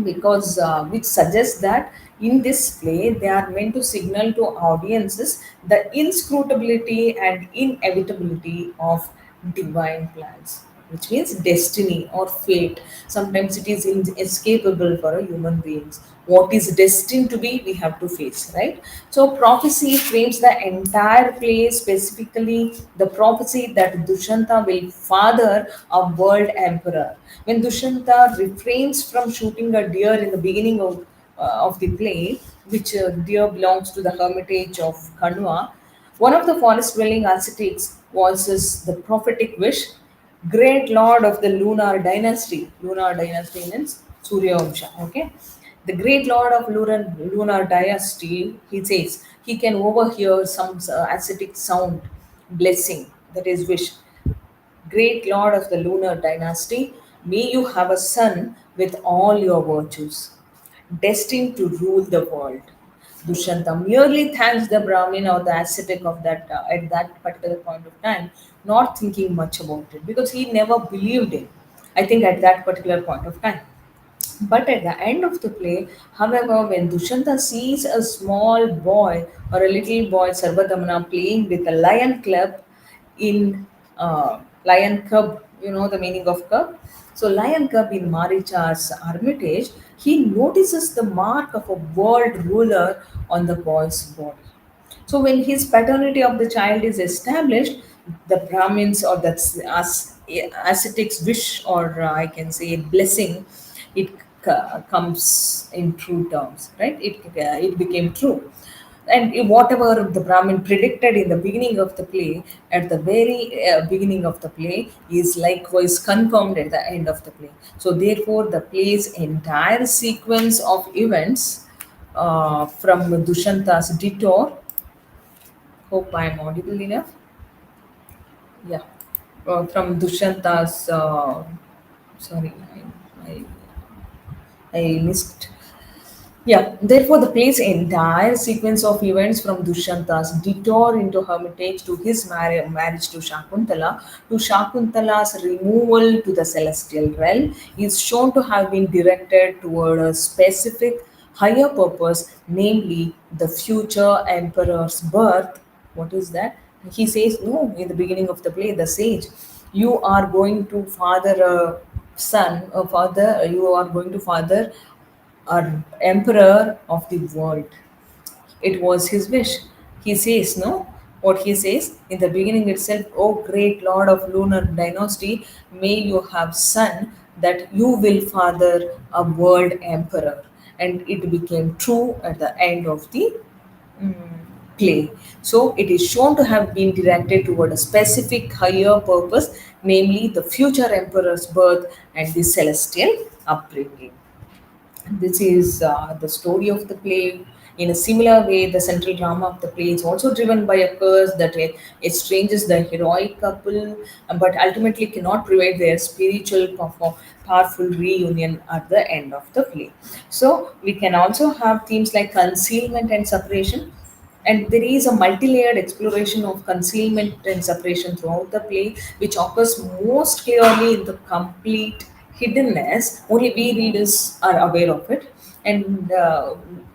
because which suggests that in this play they are meant to signal to audiences the inscrutability and inevitability of divine plans, which means destiny or fate. Sometimes it is inescapable for a human beings. What is destined to be, we have to face, right? So prophecy frames the entire play, specifically the prophecy that Dushanta will father a world emperor. When Dushanta refrains from shooting a deer in the beginning of the play, which deer belongs to the hermitage of Kanwa, one of the forest dwelling ascetics voices the prophetic wish, great lord of the lunar dynasty means Surya Vamsha, okay? The great lord of lunar dynasty, he says, he can overhear some ascetic sound, blessing, that is wish. Great lord of the lunar dynasty, may you have a son with all your virtues, destined to rule the world. Dushanta merely thanks the Brahmin or the ascetic of that at that particular point of time, not thinking much about it because he never believed in. I think at that particular point of time. But at the end of the play, however, when Dushanta sees a small boy or a little boy, Sarvadamana, playing with a lion club in lion cub, you know the meaning of cub? So, lion cub in Maricha's hermitage, he notices the mark of a world ruler on the boy's body. So when his paternity of the child is established, the Brahmins or the ascetics wish, or I can say blessing, it comes in true terms, right? It became true. And whatever the Brahmin predicted in the beginning of the play, at the very beginning of the play, is likewise confirmed at the end of the play. So, therefore, the play's entire sequence of events from Dushanta's detour. Hope I am audible enough. Yeah. From Dushanta's. Sorry, I missed. Yeah, therefore, the play's entire sequence of events from Dushanta's detour into hermitage to his marriage to Shakuntala's removal to the celestial realm is shown to have been directed toward a specific higher purpose, namely the future emperor's birth. What is that? He says, no, in the beginning of the play, the sage, you are going to father a son, a father, you are going to father or emperor of the world. It was his wish. He says, no? What he says in the beginning itself, oh great lord of lunar dynasty, may you have son that you will father a world emperor. And it became true at the end of the play. So it is shown to have been directed toward a specific higher purpose, namely the future emperor's birth and the celestial upbringing. This is the story of the play. In a similar way, the central drama of the play is also driven by a curse that estranges the heroic couple, but ultimately cannot prevent their spiritual, powerful reunion at the end of the play. So, we can also have themes like concealment and separation, and there is a multi-layered exploration of concealment and separation throughout the play, which occurs most clearly in the complete hiddenness. Only we readers are aware of it, and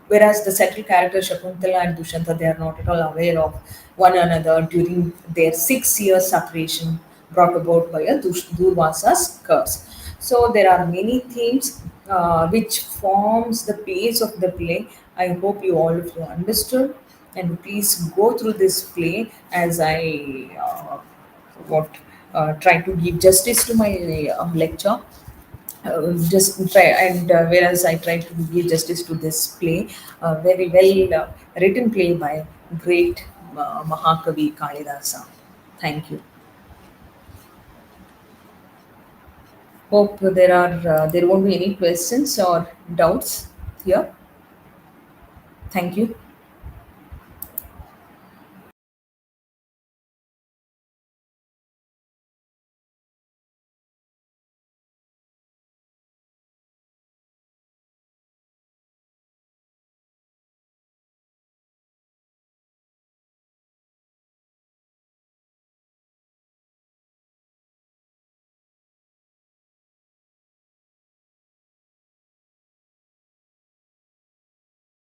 whereas the central characters Shakuntala and Dushanta, they are not at all aware of one another during their 6 year separation brought about by a Durvasa's curse. So there are many themes which forms the base of the play. I hope you all of you understood, and please go through this play as I what try to give justice to my lecture. just try and whereas I try to give justice to this play, very well written play by great Mahakavi Kalidasa. Thank you. Hope there won't be any questions or doubts here. Thank you.